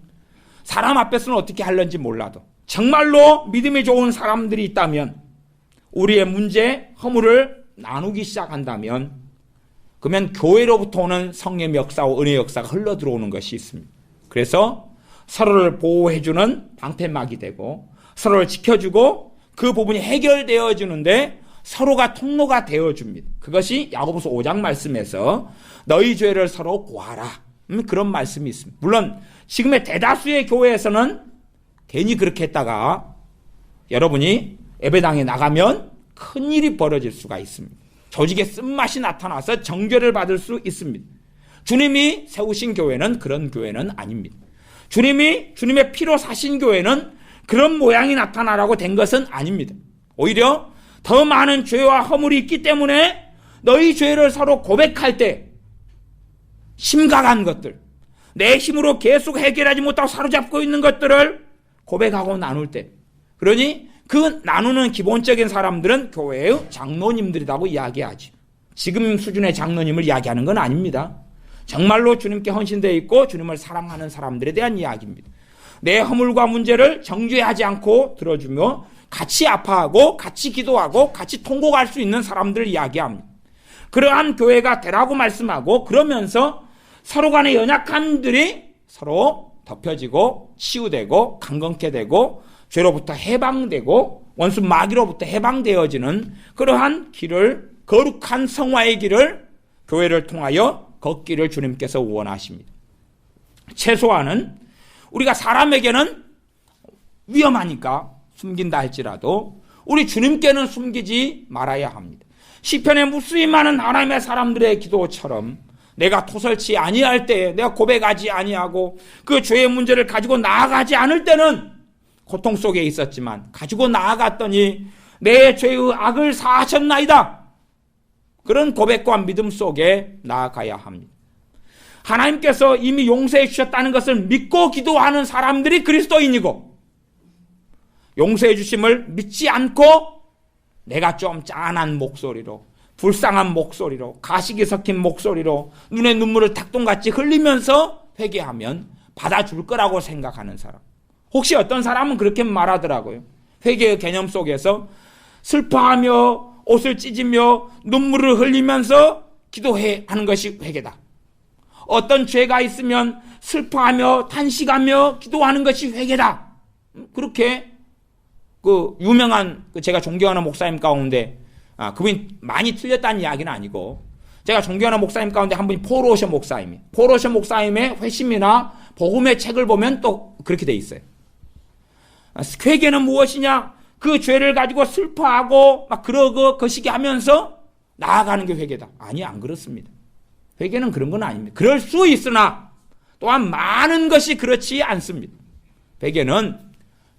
사람 앞에서는 어떻게 하려는지 몰라도 정말로 믿음이 좋은 사람들이 있다면 우리의 문제, 허물을 나누기 시작한다면 그러면 교회로부터 오는 성령의 역사와 은혜의 역사가 흘러 들어오는 것이 있습니다. 그래서 서로를 보호해주는 방패막이 되고 서로를 지켜주고 그 부분이 해결되어지는데 서로가 통로가 되어줍니다. 그것이 야고보서 5장 말씀에서 너희 죄를 서로 고하라. 그런 말씀이 있습니다. 물론 지금의 대다수의 교회에서는 괜히 그렇게 했다가 여러분이 예배당에 나가면 큰일이 벌어질 수가 있습니다. 조직의 쓴맛이 나타나서 정죄를 받을 수 있습니다. 주님이 세우신 교회는 그런 교회는 아닙니다. 주님의 피로 사신 교회는 그런 모양이 나타나라고 된 것은 아닙니다. 오히려 더 많은 죄와 허물이 있기 때문에 너희 죄를 서로 고백할 때 심각한 것들, 내 힘으로 계속 해결하지 못하고 사로잡고 있는 것들을 고백하고 나눌 때, 그러니 그 나누는 기본적인 사람들은 교회의 장로님들이라고 이야기하지. 지금 수준의 장로님을 이야기하는 건 아닙니다. 정말로 주님께 헌신되어 있고 주님을 사랑하는 사람들에 대한 이야기입니다. 내 허물과 문제를 정죄하지 않고 들어주며 같이 아파하고 같이 기도하고 같이 통곡할 수 있는 사람들을 이야기합니다. 그러한 교회가 되라고 말씀하고 그러면서 서로 간의 연약함들이 서로 덮여지고 치유되고 강건케 되고 죄로부터 해방되고 원수 마귀로부터 해방되어지는 그러한 길을, 거룩한 성화의 길을 교회를 통하여 걷기를 주님께서 원하십니다. 최소한은 우리가 사람에게는 위험하니까 숨긴다 할지라도 우리 주님께는 숨기지 말아야 합니다. 시편에 무수히 많은 하나님의 사람들의 기도처럼 내가 토설치 아니할 때에, 내가 고백하지 아니하고 그 죄의 문제를 가지고 나아가지 않을 때는 고통 속에 있었지만 가지고 나아갔더니 내 죄의 악을 사하셨나이다. 그런 고백과 믿음 속에 나아가야 합니다. 하나님께서 이미 용서해 주셨다는 것을 믿고 기도하는 사람들이 그리스도인이고, 용서해 주심을 믿지 않고 내가 좀 짠한 목소리로, 불쌍한 목소리로, 가식이 섞인 목소리로 눈에 눈물을 닭똥같이 흘리면서 회개하면 받아줄 거라고 생각하는 사람. 혹시 어떤 사람은 그렇게 말하더라고요. 회개의 개념 속에서 슬퍼하며 옷을 찢으며 눈물을 흘리면서 기도해 하는 것이 회개다. 어떤 죄가 있으면 슬퍼하며 탄식하며 기도하는 것이 회개다. 그렇게 유명한 제가 존경하는 목사님 가운데 그분이 많이 틀렸다는 이야기는 아니고, 제가 존경하는 목사님 가운데 한 분이 폴 오셔 목사님이, 폴 오셔 목사님의 회심이나 복음의 책을 보면 또 그렇게 돼 있어요. 회개는 무엇이냐? 그 죄를 가지고 슬퍼하고 막 그러고 거시기 하면서 나아가는 게 회개다. 아니, 안 그렇습니다. 회개는 그런 건 아닙니다. 그럴 수 있으나 또한 많은 것이 그렇지 않습니다. 회개는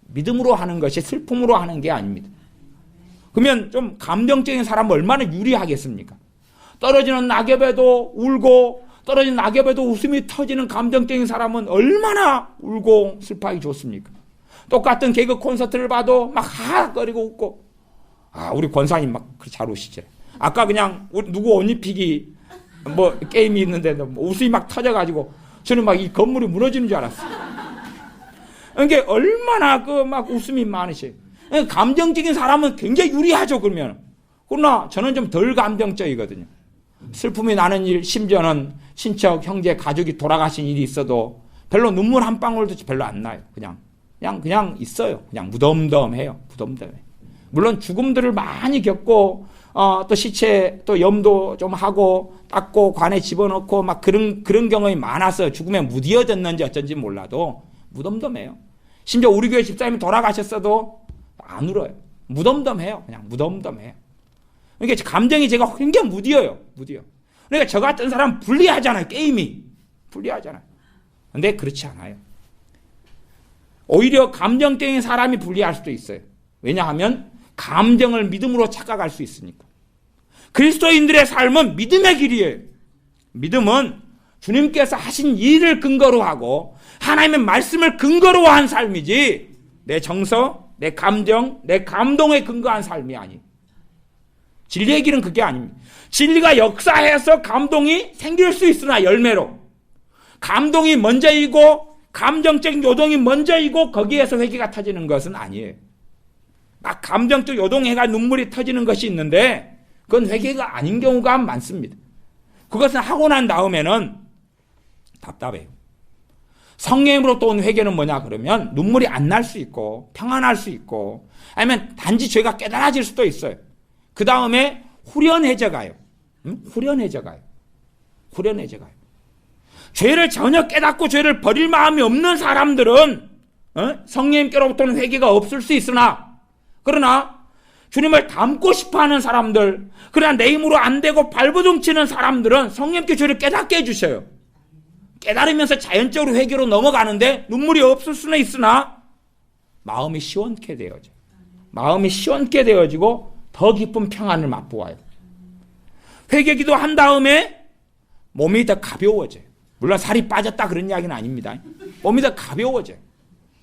믿음으로 하는 것이 슬픔으로 하는 게 아닙니다. 그러면 좀 감정적인 사람은 얼마나 유리하겠습니까? 떨어지는 낙엽에도 울고 떨어지는 낙엽에도 웃음이 터지는 감정적인 사람은 얼마나 울고 슬퍼하기 좋습니까? 똑같은 개그 콘서트를 봐도 막 하악거리고 웃고, 우리 권사님 막 잘 우시죠. 아까 그냥 누구 옷 입히기 게임이 있는데 웃음이 막 터져가지고 저는 막 이 건물이 무너지는 줄 알았어요. 그러니까 얼마나 막 웃음이 많으셔요. 감정적인 사람은 굉장히 유리하죠. 그러면 그러나 저는 좀 덜 감정적이거든요. 슬픔이 나는 일, 심지어는 친척, 형제, 가족이 돌아가신 일이 있어도 별로 눈물 한 방울도 별로 안 나요. 그냥 있어요. 그냥 무덤덤해요. 무덤덤해. 물론 죽음들을 많이 겪고 또 시체 또 염도 좀 하고 닦고 관에 집어넣고 막 그런 경험이 많아서 죽음에 무디어졌는지 어쩐지 몰라도 무덤덤해요. 심지어 우리 교회 집사님이 돌아가셨어도 안 울어요. 무덤덤해요. 그냥 무덤덤해요. 그러니까 감정이 제가 굉장히 무디어요. 그러니까 저 같은 사람 불리하잖아요. 게임이 불리하잖아요. 근데 그렇지 않아요. 오히려 감정적인 사람이 불리할 수도 있어요. 왜냐하면 감정을 믿음으로 착각할 수 있으니까. 그리스도인들의 삶은 믿음의 길이에요. 믿음은 주님께서 하신 일을 근거로 하고 하나님의 말씀을 근거로 한 삶이지 내 정서, 내 감정, 내 감동에 근거한 삶이 아니에요. 진리의 길은 그게 아닙니다. 진리가 역사해서 감동이 생길 수 있으나 열매로 감동이 먼저이고 감정적 요동이 먼저이고 거기에서 회개가 터지는 것은 아니에요. 막 감정적 요동해가 눈물이 터지는 것이 있는데 그건 회개가 아닌 경우가 많습니다. 그것은 하고 난 다음에는 답답해요. 성령으로부터 온 회개는 뭐냐 그러면 눈물이 안 날 수 있고 평안할 수 있고 아니면 단지 죄가 깨달아질 수도 있어요. 그 다음에 후련해져 가요. 후련해져 가요. 죄를 전혀 깨닫고 죄를 버릴 마음이 없는 사람들은 성령님께로부터는 회개가 없을 수 있으나 그러나 주님을 닮고 싶어하는 사람들 그러나 내 힘으로 안 되고 발버둥치는 사람들은 성령님께 죄를 깨닫게 해주셔요. 깨달으면서 자연적으로 회개로 넘어가는데 눈물이 없을 수는 있으나 마음이 시원케 되어져요. 마음이 시원케 되어지고 더 깊은 평안을 맛보아요. 회개기도 한 다음에 몸이 더 가벼워져요. 물론 살이 빠졌다 그런 이야기는 아닙니다. 몸이 더 가벼워져요.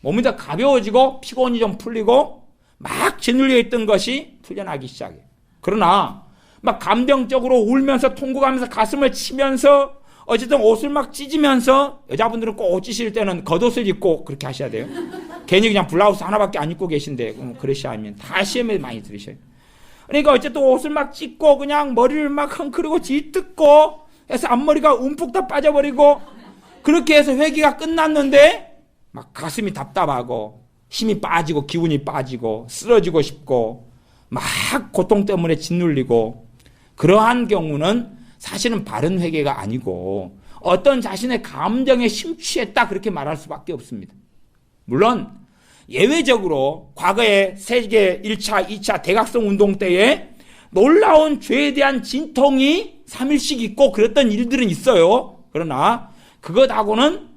몸이 더 가벼워지고 피곤이 좀 풀리고 막 짓눌려 있던 것이 풀려나기 시작해요. 그러나 막 감정적으로 울면서 통곡하면서 가슴을 치면서 어쨌든 옷을 막 찢으면서 여자분들은 꼭 옷 찢을 때는 겉옷을 입고 그렇게 하셔야 돼요. 괜히 그냥 블라우스 하나밖에 안 입고 계신데 그러시 하면 다 시험에 많이 들으셔요. 그러니까 어쨌든 옷을 막 찢고 그냥 머리를 막 헝클이고 뒤뜯고 해서 앞머리가 움푹 다 빠져버리고 그렇게 해서 회개가 끝났는데 막 가슴이 답답하고 힘이 빠지고 기운이 빠지고 쓰러지고 싶고 막 고통 때문에 짓눌리고 그러한 경우는 사실은 바른 회개가 아니고 어떤 자신의 감정에 심취했다 그렇게 말할 수밖에 없습니다. 물론 예외적으로 과거에 세계 1차, 2차 대각성 운동 때에 놀라운 죄에 대한 진통이 3일씩 있고 그랬던 일들은 있어요. 그러나 그것하고는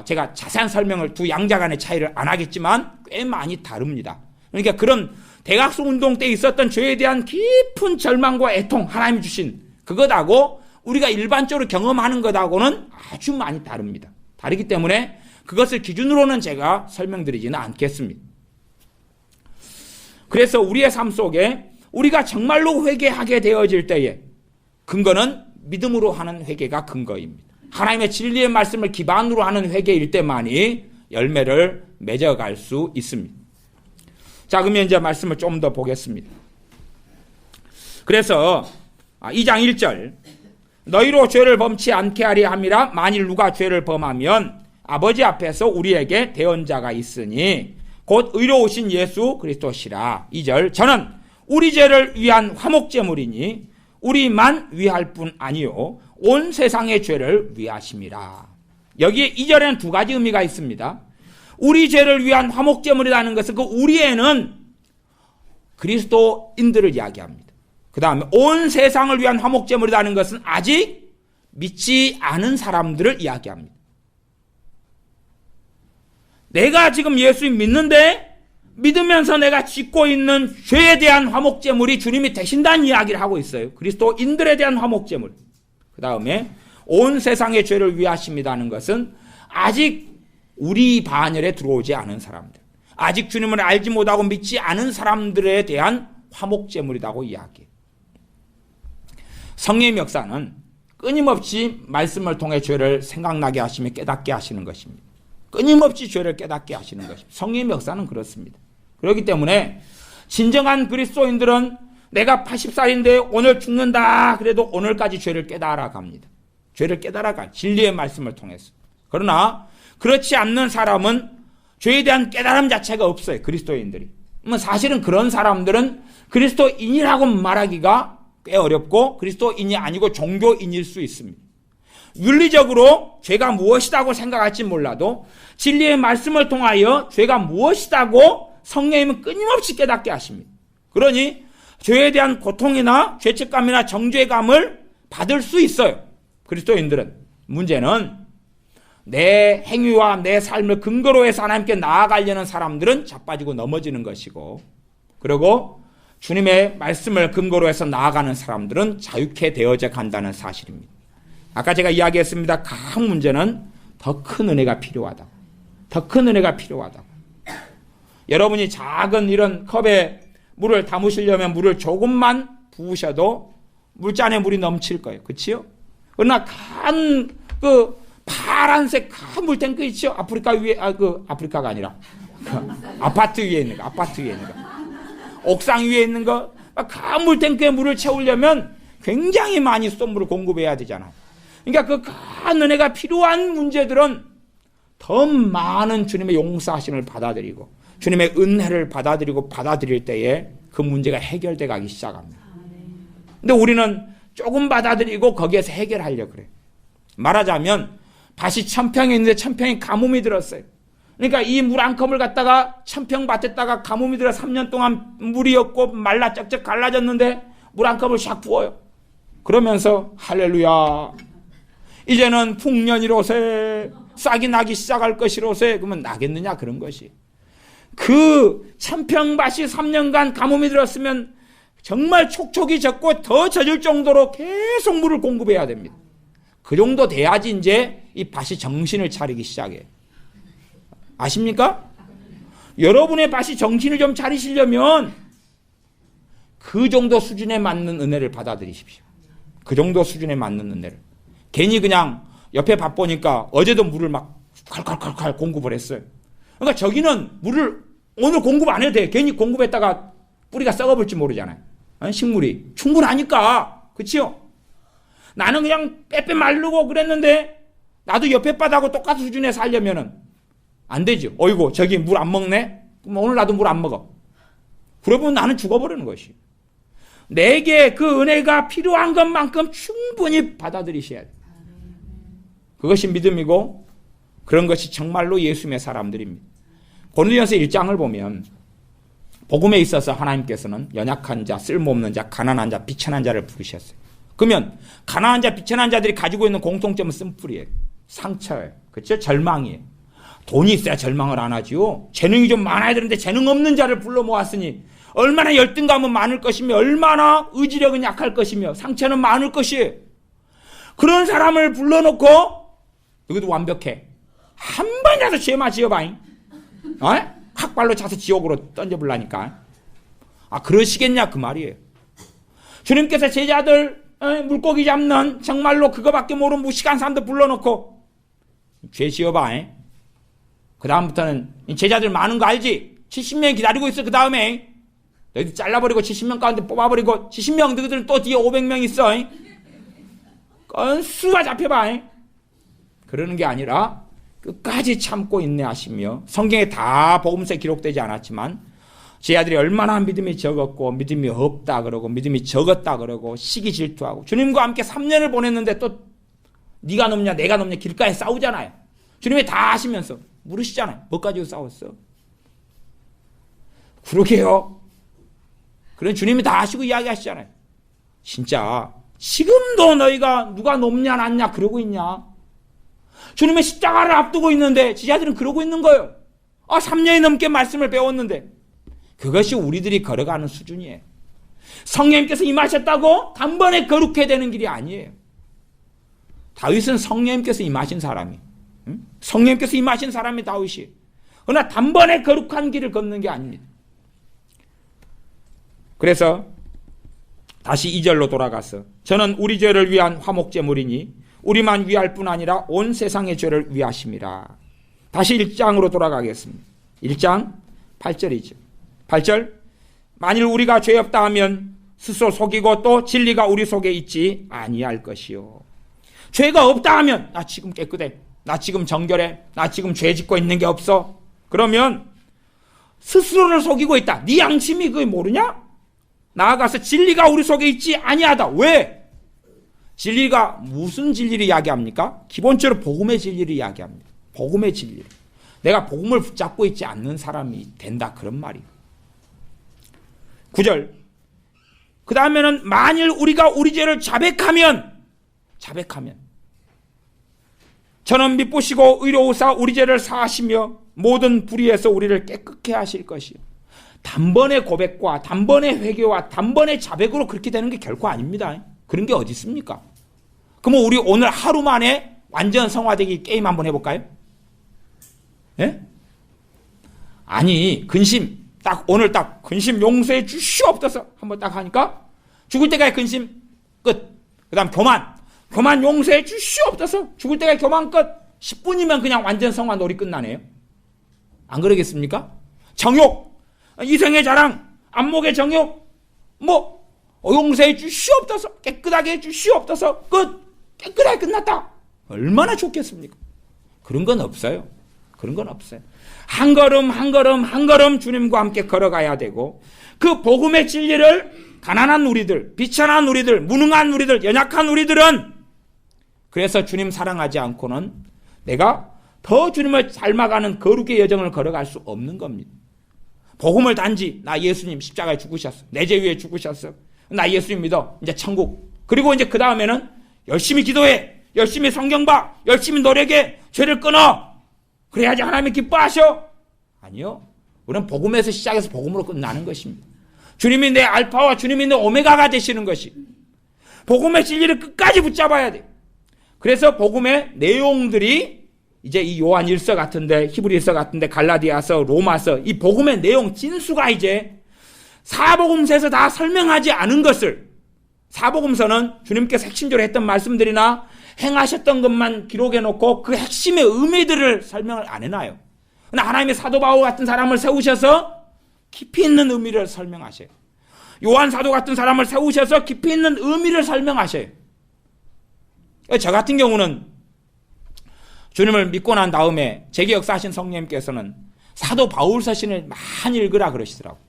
제가 자세한 설명을 두 양자 간의 차이를 안 하겠지만 꽤 많이 다릅니다. 그러니까 그런 대각성 운동 때 있었던 죄에 대한 깊은 절망과 애통 하나님이 주신 그것하고 우리가 일반적으로 경험하는 것하고는 아주 많이 다릅니다. 다르기 때문에 그것을 기준으로는 제가 설명드리지는 않겠습니다. 그래서 우리의 삶 속에 우리가 정말로 회개하게 되어질 때에 근거는 믿음으로 하는 회개가 근거입니다. 하나님의 진리의 말씀을 기반으로 하는 회개일 때만이 열매를 맺어갈 수 있습니다. 자, 그러면 이제 말씀을 좀 더 보겠습니다. 그래서 2장 1절 너희로 죄를 범치 않게 하려 함이라 만일 누가 죄를 범하면 아버지 앞에서 우리에게 대언자가 있으니 곧 의로우신 예수 그리스도시라. 2절 저는 우리 죄를 위한 화목제물이니 우리만 위할 뿐 아니요 온 세상의 죄를 위하심이라. 여기에 2절에는 두 가지 의미가 있습니다. 우리 죄를 위한 화목제물이라는 것은 그 우리에는 그리스도인들을 이야기합니다. 그 다음에 온 세상을 위한 화목제물이라는 것은 아직 믿지 않은 사람들을 이야기합니다. 내가 지금 예수님 믿는데 믿으면서 내가 짓고 있는 죄에 대한 화목제물이 주님이 되신다는 이야기를 하고 있어요. 그리스도인들에 대한 화목제물. 그 다음에 온 세상의 죄를 위하십니다는 것은 아직 우리 반열에 들어오지 않은 사람들, 아직 주님을 알지 못하고 믿지 않은 사람들에 대한 화목제물이라고 이야기해요. 성령의 역사는 끊임없이 말씀을 통해 죄를 생각나게 하시며 깨닫게 하시는 것입니다. 끊임없이 죄를 깨닫게 하시는 것입니다. 성령의 역사는 그렇습니다. 그렇기 때문에 진정한 그리스도인들은 내가 80살인데 오늘 죽는다. 그래도 오늘까지 죄를 깨달아 갑니다. 죄를 깨달아가. 진리의 말씀을 통해서. 그러나 그렇지 않는 사람은 죄에 대한 깨달음 자체가 없어요. 그리스도인들이. 사실은 그런 사람들은 그리스도인이라고 말하기가 꽤 어렵고 그리스도인이 아니고 종교인일 수 있습니다. 윤리적으로 죄가 무엇이라고 생각할지 몰라도 진리의 말씀을 통하여 죄가 무엇이라고 성령님은 끊임없이 깨닫게 하십니다. 그러니 죄에 대한 고통이나 죄책감이나 정죄감을 받을 수 있어요. 그리스도인들은. 문제는 내 행위와 내 삶을 근거로 해서 하나님께 나아가려는 사람들은 자빠지고 넘어지는 것이고, 그리고 주님의 말씀을 근거로 해서 나아가는 사람들은 자유케 되어져 간다는 사실입니다. 아까 제가 이야기했습니다. 각 문제는 더 큰 은혜가 필요하다. 더 큰 은혜가 필요하다. 여러분이 작은 이런 컵에 물을 담으시려면 물을 조금만 부으셔도 물잔에 물이 넘칠 거예요. 그렇지요? 그러나 그 파란색 큰 물탱크 있죠? 아프리카 위에, 아프리카가 아니라 아파트 위에 있는 거, 아파트 위에 있는 거, 옥상 위에 있는 거, 큰 물탱크에 물을 채우려면 굉장히 많이 쏟물을 공급해야 되잖아요. 그러니까 그 큰 은혜가 필요한 문제들은 더 많은 주님의 용서하심을 받아들이고 주님의 은혜를 받아들일 때에 그 문제가 해결돼 가기 시작합니다. 근데 우리는 조금 받아들이고 거기에서 해결하려고 그래요. 말하자면 밭이 1000평이 있는데 1000평이 가뭄이 들었어요. 그러니까 이 물 한 컵을 갖다가 1000평 밭에다가 가뭄이 들어 3년 동안 물이 없고 말라 쩍쩍 갈라졌는데 물 한 컵을 샥 부어요. 그러면서 할렐루야, 이제는 풍년이로세, 싹이 나기 시작할 것이로세. 그러면 나겠느냐, 그런 것이. 그 1000평 밭이 3년간 가뭄이 들었으면 정말 촉촉이 젖고 더 젖을 정도로 계속 물을 공급해야 됩니다. 그 정도 돼야지 이제 이 밭이 정신을 차리기 시작해요. 아십니까? 여러분의 밭이 정신을 좀 차리시려면 그 정도 수준에 맞는 은혜를 받아들이십시오. 그 정도 수준에 맞는 은혜를. 괜히 그냥 옆에 밭 보니까 어제도 물을 막 칼칼칼칼 공급을 했어요. 그러니까 저기는 물을 오늘 공급 안 해도 돼. 괜히 공급했다가 뿌리가 썩어볼지 모르잖아요. 식물이. 충분하니까. 그치요? 나는 그냥 빼빼 마르고 그랬는데 나도 옆에 바다하고 똑같은 수준에 살려면은 안 되죠. 어이구, 저기 물 안 먹네? 그럼 오늘 나도 물 안 먹어. 그러면 나는 죽어버리는 것이. 내게 그 은혜가 필요한 것만큼 충분히 받아들이셔야 돼요. 그것이 믿음이고 그런 것이 정말로 예수님의 사람들입니다. 고린도전서 1장을 보면 복음에 있어서 하나님께서는 연약한 자, 쓸모없는 자, 가난한 자, 비천한 자를 부르셨어요. 그러면 가난한 자, 비천한 자들이 가지고 있는 공통점은 쓴뿌리예요. 상처예요. 그렇죠? 절망이에요. 돈이 있어야 절망을 안 하지요. 재능이 좀 많아야 되는데 재능 없는 자를 불러 모았으니 얼마나 열등감은 많을 것이며 얼마나 의지력은 약할 것이며 상처는 많을 것이에요. 그런 사람을 불러놓고 너희도 완벽해. 한 번이라도 죄만 지어봐잉. 칵발로 차서 지옥으로 던져버리니까. 그러시겠냐 그 말이에요. 주님께서 제자들 물고기 잡는 정말로 그거밖에 모르는 무식한 사람들 불러놓고 죄 지어봐. 그 다음부터는 제자들 많은 거 알지? 70명 기다리고 있어. 그 다음에 너희들 잘라버리고 70명 가운데 뽑아버리고 70명 너희들 또 뒤에 500명 있어. 건수가 잡혀봐. 그러는 게 아니라 끝까지 참고 인내하시며 성경에 다 복음서에 기록되지 않았지만 제자들이 얼마나 믿음이 적었고 믿음이 없다 그러고 믿음이 적었다 그러고 시기 질투하고 주님과 함께 3년을 보냈는데 또 네가 넘냐 내가 넘냐 길가에 싸우잖아요. 주님이 다 하시면서 물으시잖아요. 뭐 가지고 싸웠어? 그러게요. 그런 주님이 다 하시고 이야기하시잖아요. 진짜 지금도 너희가 누가 높냐 낮냐 그러고 있냐? 주님의 십자가를 앞두고 있는데 제자들은 그러고 있는 거예요. 3년이 넘게 말씀을 배웠는데 그것이 우리들이 걸어가는 수준이에요. 성령님께서 임하셨다고 단번에 거룩해야 되는 길이 아니에요. 다윗은 성령님께서 임하신 사람이, 성령님께서 임하신 사람이 다윗이. 그러나 단번에 거룩한 길을 걷는 게 아닙니다. 그래서 다시 2절로 돌아가서 저는 우리 죄를 위한 화목제물이니 우리만 위할 뿐 아니라 온 세상의 죄를 위하심이라. 다시 1장으로 돌아가겠습니다. 1장 8절이죠. 8절 만일 우리가 죄 없다 하면 스스로 속이고 또 진리가 우리 속에 있지 아니할 것이요. 죄가 없다 하면 나 지금 깨끗해, 나 지금 정결해, 나 지금 죄 짓고 있는 게 없어. 그러면 스스로를 속이고 있다. 네 양심이 그걸 모르냐? 나아가서 진리가 우리 속에 있지 아니하다. 왜? 진리가 무슨 진리를 이야기합니까? 기본적으로 복음의 진리를 이야기합니다. 복음의 진리. 내가 복음을 붙잡고 있지 않는 사람이 된다, 그런 말이에요. 9절. 그 다음에는 만일 우리가 우리 죄를 자백하면 저는 미쁘시고 의로우사 우리 죄를 사하시며 모든 불의에서 우리를 깨끗게 하실 것이요. 단번에 고백과 단번에 회개와 단번에 자백으로 그렇게 되는 게 결코 아닙니다. 그런 게 어디 있습니까? 그럼 우리 오늘 하루 만에 완전 성화되기 게임 한번 해볼까요? 예? 아니, 근심 오늘 근심 용서해 주시옵소서 한번 딱 하니까 죽을 때까지 근심 끝. 그 다음 교만 용서해 주시옵소서. 죽을 때까지 교만 끝. 10분이면 그냥 완전 성화 놀이 끝나네요. 안 그러겠습니까? 정욕, 이성의 자랑, 안목의 정욕, 용서해 주시옵소서. 깨끗하게 해 주시옵소서. 끝. 깨끗하게 끝났다. 얼마나 좋겠습니까? 그런 건 없어요. 한 걸음 주님과 함께 걸어가야 되고, 그 복음의 진리를 가난한 우리들, 비천한 우리들, 무능한 우리들, 연약한 우리들은 그래서 주님 사랑하지 않고는 내가 더 주님을 닮아가는 거룩의 여정을 걸어갈 수 없는 겁니다. 복음을 단지 나 예수님 십자가에 죽으셨어, 내 죄 위에 죽으셨어, 나 예수님 믿어, 이제 천국. 그리고 이제 그 다음에는 열심히 기도해, 열심히 성경 봐, 열심히 노력해, 죄를 끊어. 그래야지 하나님이 기뻐하셔. 아니요. 우리는 복음에서 시작해서 복음으로 끝나는 것입니다. 주님이 내 알파와 주님이 내 오메가가 되시는 것이, 복음의 진리를 끝까지 붙잡아야 돼. 그래서 복음의 내용들이 이제 이 요한 1서 같은데, 히브리서 같은데, 갈라디아서, 로마서, 이 복음의 내용 진수가 이제 사복음서에서 다 설명하지 않은 것을, 사복음서는 주님께서 핵심적으로 했던 말씀들이나 행하셨던 것만 기록해 놓고 그 핵심의 의미들을 설명을 안 해놔요. 그러나 하나님의 사도 바울 같은 사람을 세우셔서 깊이 있는 의미를 설명하셔요. 요한 사도 같은 사람을 세우셔서 깊이 있는 의미를 설명하셔요. 저 같은 경우는 주님을 믿고 난 다음에 제게 역사하신 성령님께서는 사도 바울 서신을 많이 읽으라 그러시더라고요.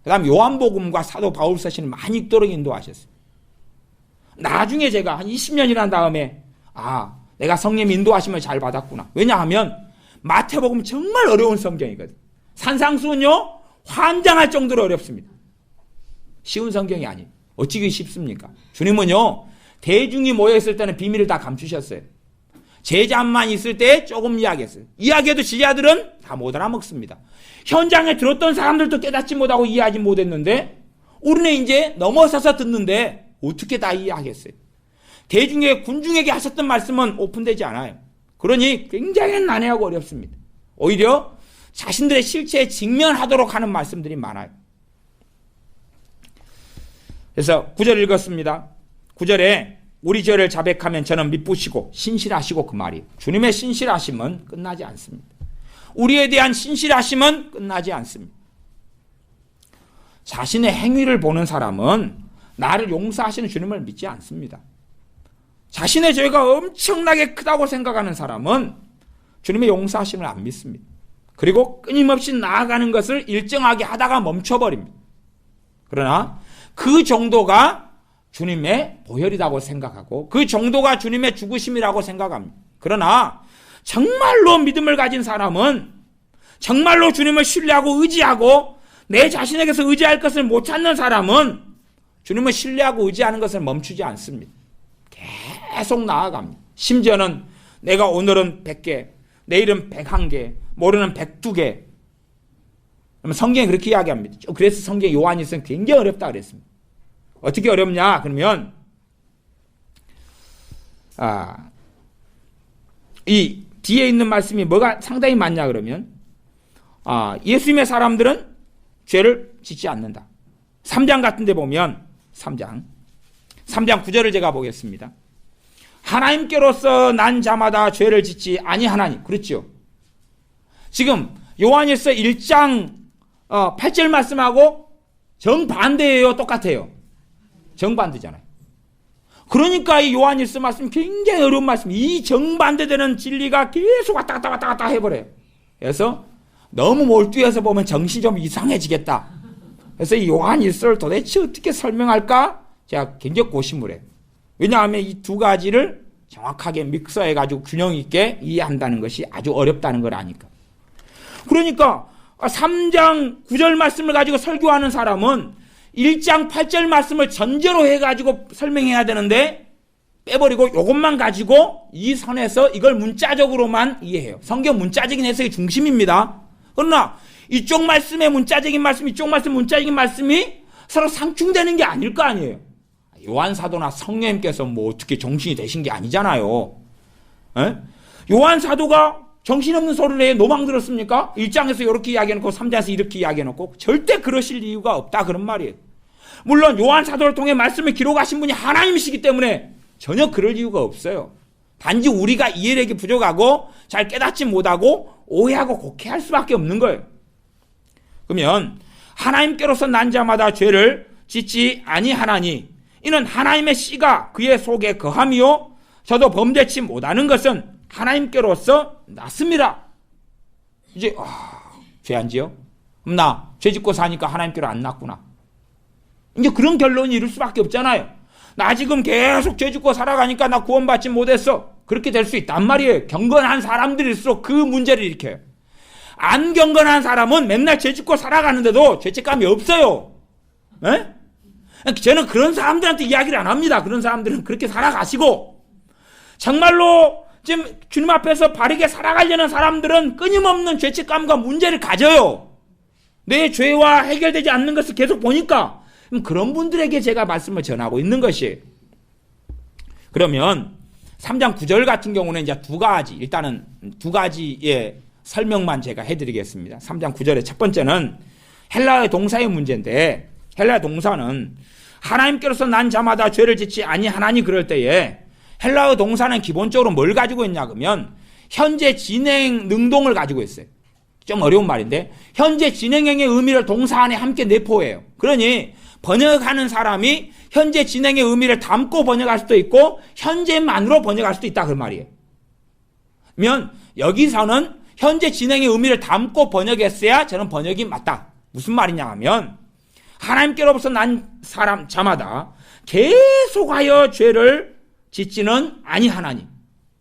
그 다음 요한복음과 사도 바울 서신을 많이 읽도록 인도하셨어요. 나중에 제가 한 20년이 난 다음에 내가 성령 인도하심을 잘 받았구나. 왜냐하면 마태복음 정말 어려운 성경이거든. 산상수훈요 환장할 정도로 어렵습니다. 쉬운 성경이 아니에요. 어찌 쉽습니까? 주님은요 대중이 모여있을 때는 비밀을 다 감추셨어요. 제자만 있을 때 조금 이야기했어요. 이야기해도 제자들은 다 못 알아먹습니다. 현장에 들었던 사람들도 깨닫지 못하고 이해하지 못했는데 우리는 이제 넘어서서 듣는데 어떻게 다 이해하겠어요? 대중에게, 군중에게 하셨던 말씀은 오픈되지 않아요. 그러니 굉장히 난해하고 어렵습니다. 오히려 자신들의 실체에 직면하도록 하는 말씀들이 많아요. 그래서 9절 읽었습니다. 9절에 우리 죄를 자백하면 저는 미쁘시고 신실하시고, 그 말이 주님의 신실하심은 끝나지 않습니다. 우리에 대한 신실하심은 끝나지 않습니다. 자신의 행위를 보는 사람은 나를 용서하시는 주님을 믿지 않습니다. 자신의 죄가 엄청나게 크다고 생각하는 사람은 주님의 용서하심을 안 믿습니다. 그리고 끊임없이 나아가는 것을 일정하게 하다가 멈춰버립니다. 그러나 그 정도가 주님의 보혈이라고 생각하고 그 정도가 주님의 죽으심이라고 생각합니다. 그러나 정말로 믿음을 가진 사람은, 정말로 주님을 신뢰하고 의지하고 내 자신에게서 의지할 것을 못 찾는 사람은 주님을 신뢰하고 의지하는 것을 멈추지 않습니다. 계속 나아갑니다. 심지어는 내가 오늘은 100개, 내일은 101개, 모레는 102개. 그러면 성경이 그렇게 이야기합니다. 그래서 성경 요한일서는 굉장히 어렵다 그랬습니다. 어떻게 어렵냐? 그러면 이 뒤에 있는 말씀이 뭐가 상당히 많냐 그러면 예수님의 사람들은 죄를 짓지 않는다. 3장 같은 데 보면 3장 9절을 제가 보겠습니다. 하나님께로서 난 자마다 죄를 짓지 아니하나니. 그렇죠. 지금 요한일서 1장 8절 말씀하고 정반대예요. 똑같아요. 정반대잖아요. 그러니까 이 요한일서 말씀 굉장히 어려운 말씀. 이 정반대되는 진리가 계속 왔다 갔다 해버려요. 그래서 너무 몰두해서 보면 정신이 좀 이상해지겠다. 그래서 이 요한일서를 도대체 어떻게 설명할까? 제가 굉장히 고심을 해요. 왜냐하면 이 두 가지를 정확하게 믹서해가지고 균형 있게 이해한다는 것이 아주 어렵다는 걸 아니까. 그러니까 3장 9절 말씀을 가지고 설교하는 사람은 1장 8절 말씀을 전제로 해가지고 설명해야 되는데 빼버리고 이것만 가지고 이 선에서 이걸 문자적으로만 이해해요. 성경 문자적인 해석이 중심입니다. 그러나 이쪽 말씀의 문자적인 말씀, 이쪽 말씀 문자적인 말씀이 서로 상충되는 게 아닐 거 아니에요. 요한 사도나 성령님께서 뭐 어떻게 정신이 되신 게 아니잖아요. 에? 요한 사도가 정신없는 소리를 해 노망 들었습니까? 1장에서 이렇게 이야기해놓고 3장에서 이렇게 이야기해놓고 절대 그러실 이유가 없다 그런 말이에요. 물론 요한 사도를 통해 말씀을 기록하신 분이 하나님이시기 때문에 전혀 그럴 이유가 없어요. 단지 우리가 이해력이 부족하고 잘 깨닫지 못하고 오해하고 곡해할 수밖에 없는 거예요. 그러면 하나님께로서 난 자마다 죄를 짓지 아니하나니 이는 하나님의 씨가 그의 속에 거함이요 저도 범죄치 못하는 것은 하나님께로서 났습니다. 이제 죄 안 지어? 나 죄 짓고 사니까 하나님께로 안 났구나. 이제 그런 결론이 이룰 수밖에 없잖아요. 나 지금 계속 죄 짓고 살아가니까 나 구원받지 못했어. 그렇게 될 수 있단 말이에요. 경건한 사람들일수록 그 문제를 일으켜요. 안 경건한 사람은 맨날 죄 짓고 살아가는데도 죄책감이 없어요. 에? 저는 그런 사람들한테 이야기를 안 합니다. 그런 사람들은 그렇게 살아가시고 정말로 지금 주님 앞에서 바르게 살아가려는 사람들은 끊임없는 죄책감과 문제를 가져요. 내 죄와 해결되지 않는 것을 계속 보니까 그런 분들에게 제가 말씀을 전하고 있는 것이에요. 그러면 3장 9절 같은 경우는 이제 일단은 두 가지의 설명만 제가 해드리겠습니다. 3장 9절의 첫 번째는 헬라의 동사의 문제인데 헬라의 동사는 하나님께로서 난 자마다 죄를 짓지 아니하나니 그럴 때에 헬라어 동사는 기본적으로 뭘 가지고 있냐 그러면 현재 진행 능동을 가지고 있어요. 좀 어려운 말인데 현재 진행형의 의미를 동사 안에 함께 내포해요. 그러니 번역하는 사람이 현재 진행의 의미를 담고 번역할 수도 있고 현재만으로 번역할 수도 있다 그 말이에요. 그러면 여기서는 현재 진행의 의미를 담고 번역했어야 저는 번역이 맞다. 무슨 말이냐 하면 하나님께로부터 난 사람 자마다 계속하여 죄를 짓지는 아니하나니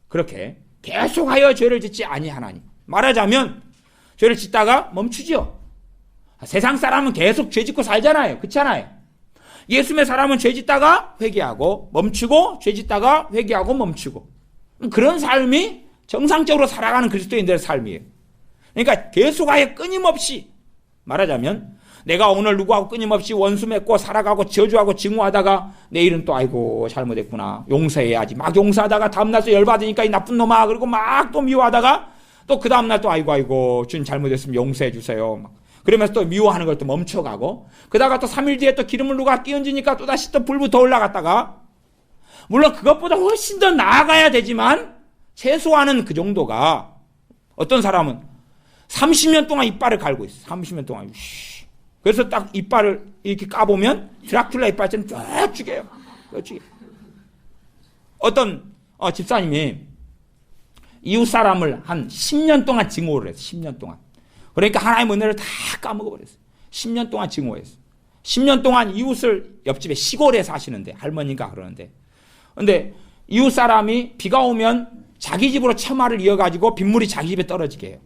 그렇게 계속하여 죄를 짓지 아니하나니 말하자면 죄를 짓다가 멈추죠. 세상 사람은 계속 죄 짓고 살잖아요. 그렇잖아요. 예수님의 사람은 죄 짓다가 회개하고 멈추고 죄 짓다가 회개하고 멈추고 그런 삶이 정상적으로 살아가는 그리스도인들의 삶이에요. 그러니까 계속하여 끊임없이 말하자면 내가 오늘 누구하고 끊임없이 원수 맺고 살아가고 저주하고 증오하다가 내일은 또 아이고 잘못했구나 용서해야지 막 용서하다가 다음날 또 열받으니까 이 나쁜 놈아 그리고 막 또 미워하다가 또 그 다음날 또 아이고 주님 잘못했으면 용서해 주세요 막 그러면서 또 미워하는 걸 또 멈춰가고 그러다가 또 3일 뒤에 또 기름을 누가 끼얹으니까 또다시 또 불부터 올라갔다가 물론 그것보다 훨씬 더 나아가야 되지만 최소한은 그 정도가 어떤 사람은 30년 동안 이빨을 갈고 있어. 30년 동안. 그래서 딱 이빨을 이렇게 까보면 드라큘라 이빨처럼 쫙 죽여요. 어떤 집사님이 이웃 사람을 한 10년 동안 증오를 했어. 10년 동안. 그러니까 하나님의 은혜를 다 까먹어버렸어요. 10년 동안 증오했어. 10년 동안 이웃을 옆집에 시골에 사시는데 할머니가 그러는데 근데 이웃 사람이 비가 오면 자기 집으로 처마를 이어가지고 빗물이 자기 집에 떨어지게 해요.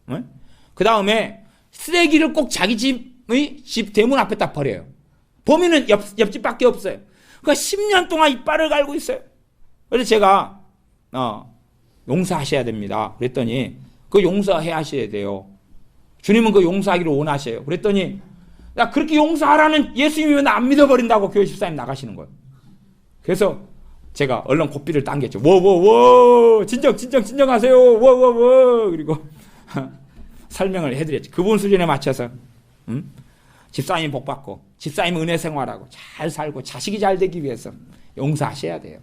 응? 그 다음에 쓰레기를 꼭 자기 집의 집 대문 앞에다 버려요. 범인은 옆집밖에 없어요. 그러니까 10년 동안 이빨을 갈고 있어요. 그래서 제가 용서하셔야 됩니다. 그랬더니 그 용서해야 하셔야 돼요. 주님은 그 용서하기를 원하셔요. 그랬더니 야 그렇게 용서하라는 예수님이 나 안 믿어버린다고 교회 집사님 나가시는 거예요. 그래서 제가 얼른 고삐를 당겼죠. 워워워 진정하세요. 워워워 그리고 설명을 해드렸죠. 그분 수준에 맞춰서 집사님 복 받고 집사님 은혜 생활하고 잘 살고 자식이 잘 되기 위해서 용서하셔야 돼요.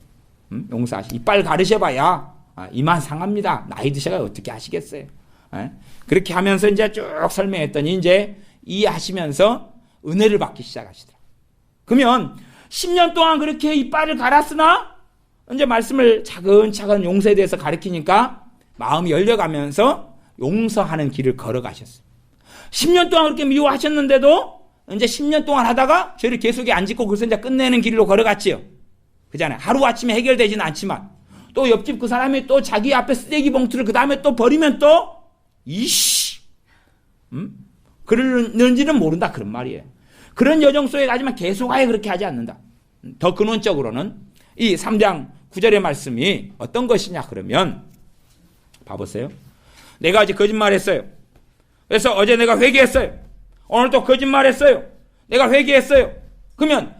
이빨 가르셔봐야 이만 상합니다. 나이 드셔가 어떻게 하시겠어요. 그렇게 하면서 이제 쭉 설명했더니 이제 이해하시면서 은혜를 받기 시작하시더라고요. 그러면 10년 동안 그렇게 이빨을 갈았으나 이제 말씀을 차근차근 용서에 대해서 가르치니까 마음이 열려가면서 용서하는 길을 걸어가셨어요. 10년 동안 그렇게 미워하셨는데도 이제 10년 동안 하다가 죄를 계속에 안 짓고 그래서 이제 끝내는 길로 걸어갔지요. 그잖아요. 하루아침에 해결되지는 않지만 또 옆집 그 사람이 또 자기 앞에 쓰레기 봉투를 그 다음에 또 버리면 또 이씨 그러는지는 모른다 그런 말이에요. 그런 여정 속에 가지만 계속 아예 그렇게 하지 않는다. 더 근원적으로는 이 3장 9절의 말씀이 어떤 것이냐 그러면 봐보세요. 내가 어제 거짓말했어요. 그래서 어제 내가 회개했어요. 오늘 또 거짓말했어요. 내가 회개했어요. 그러면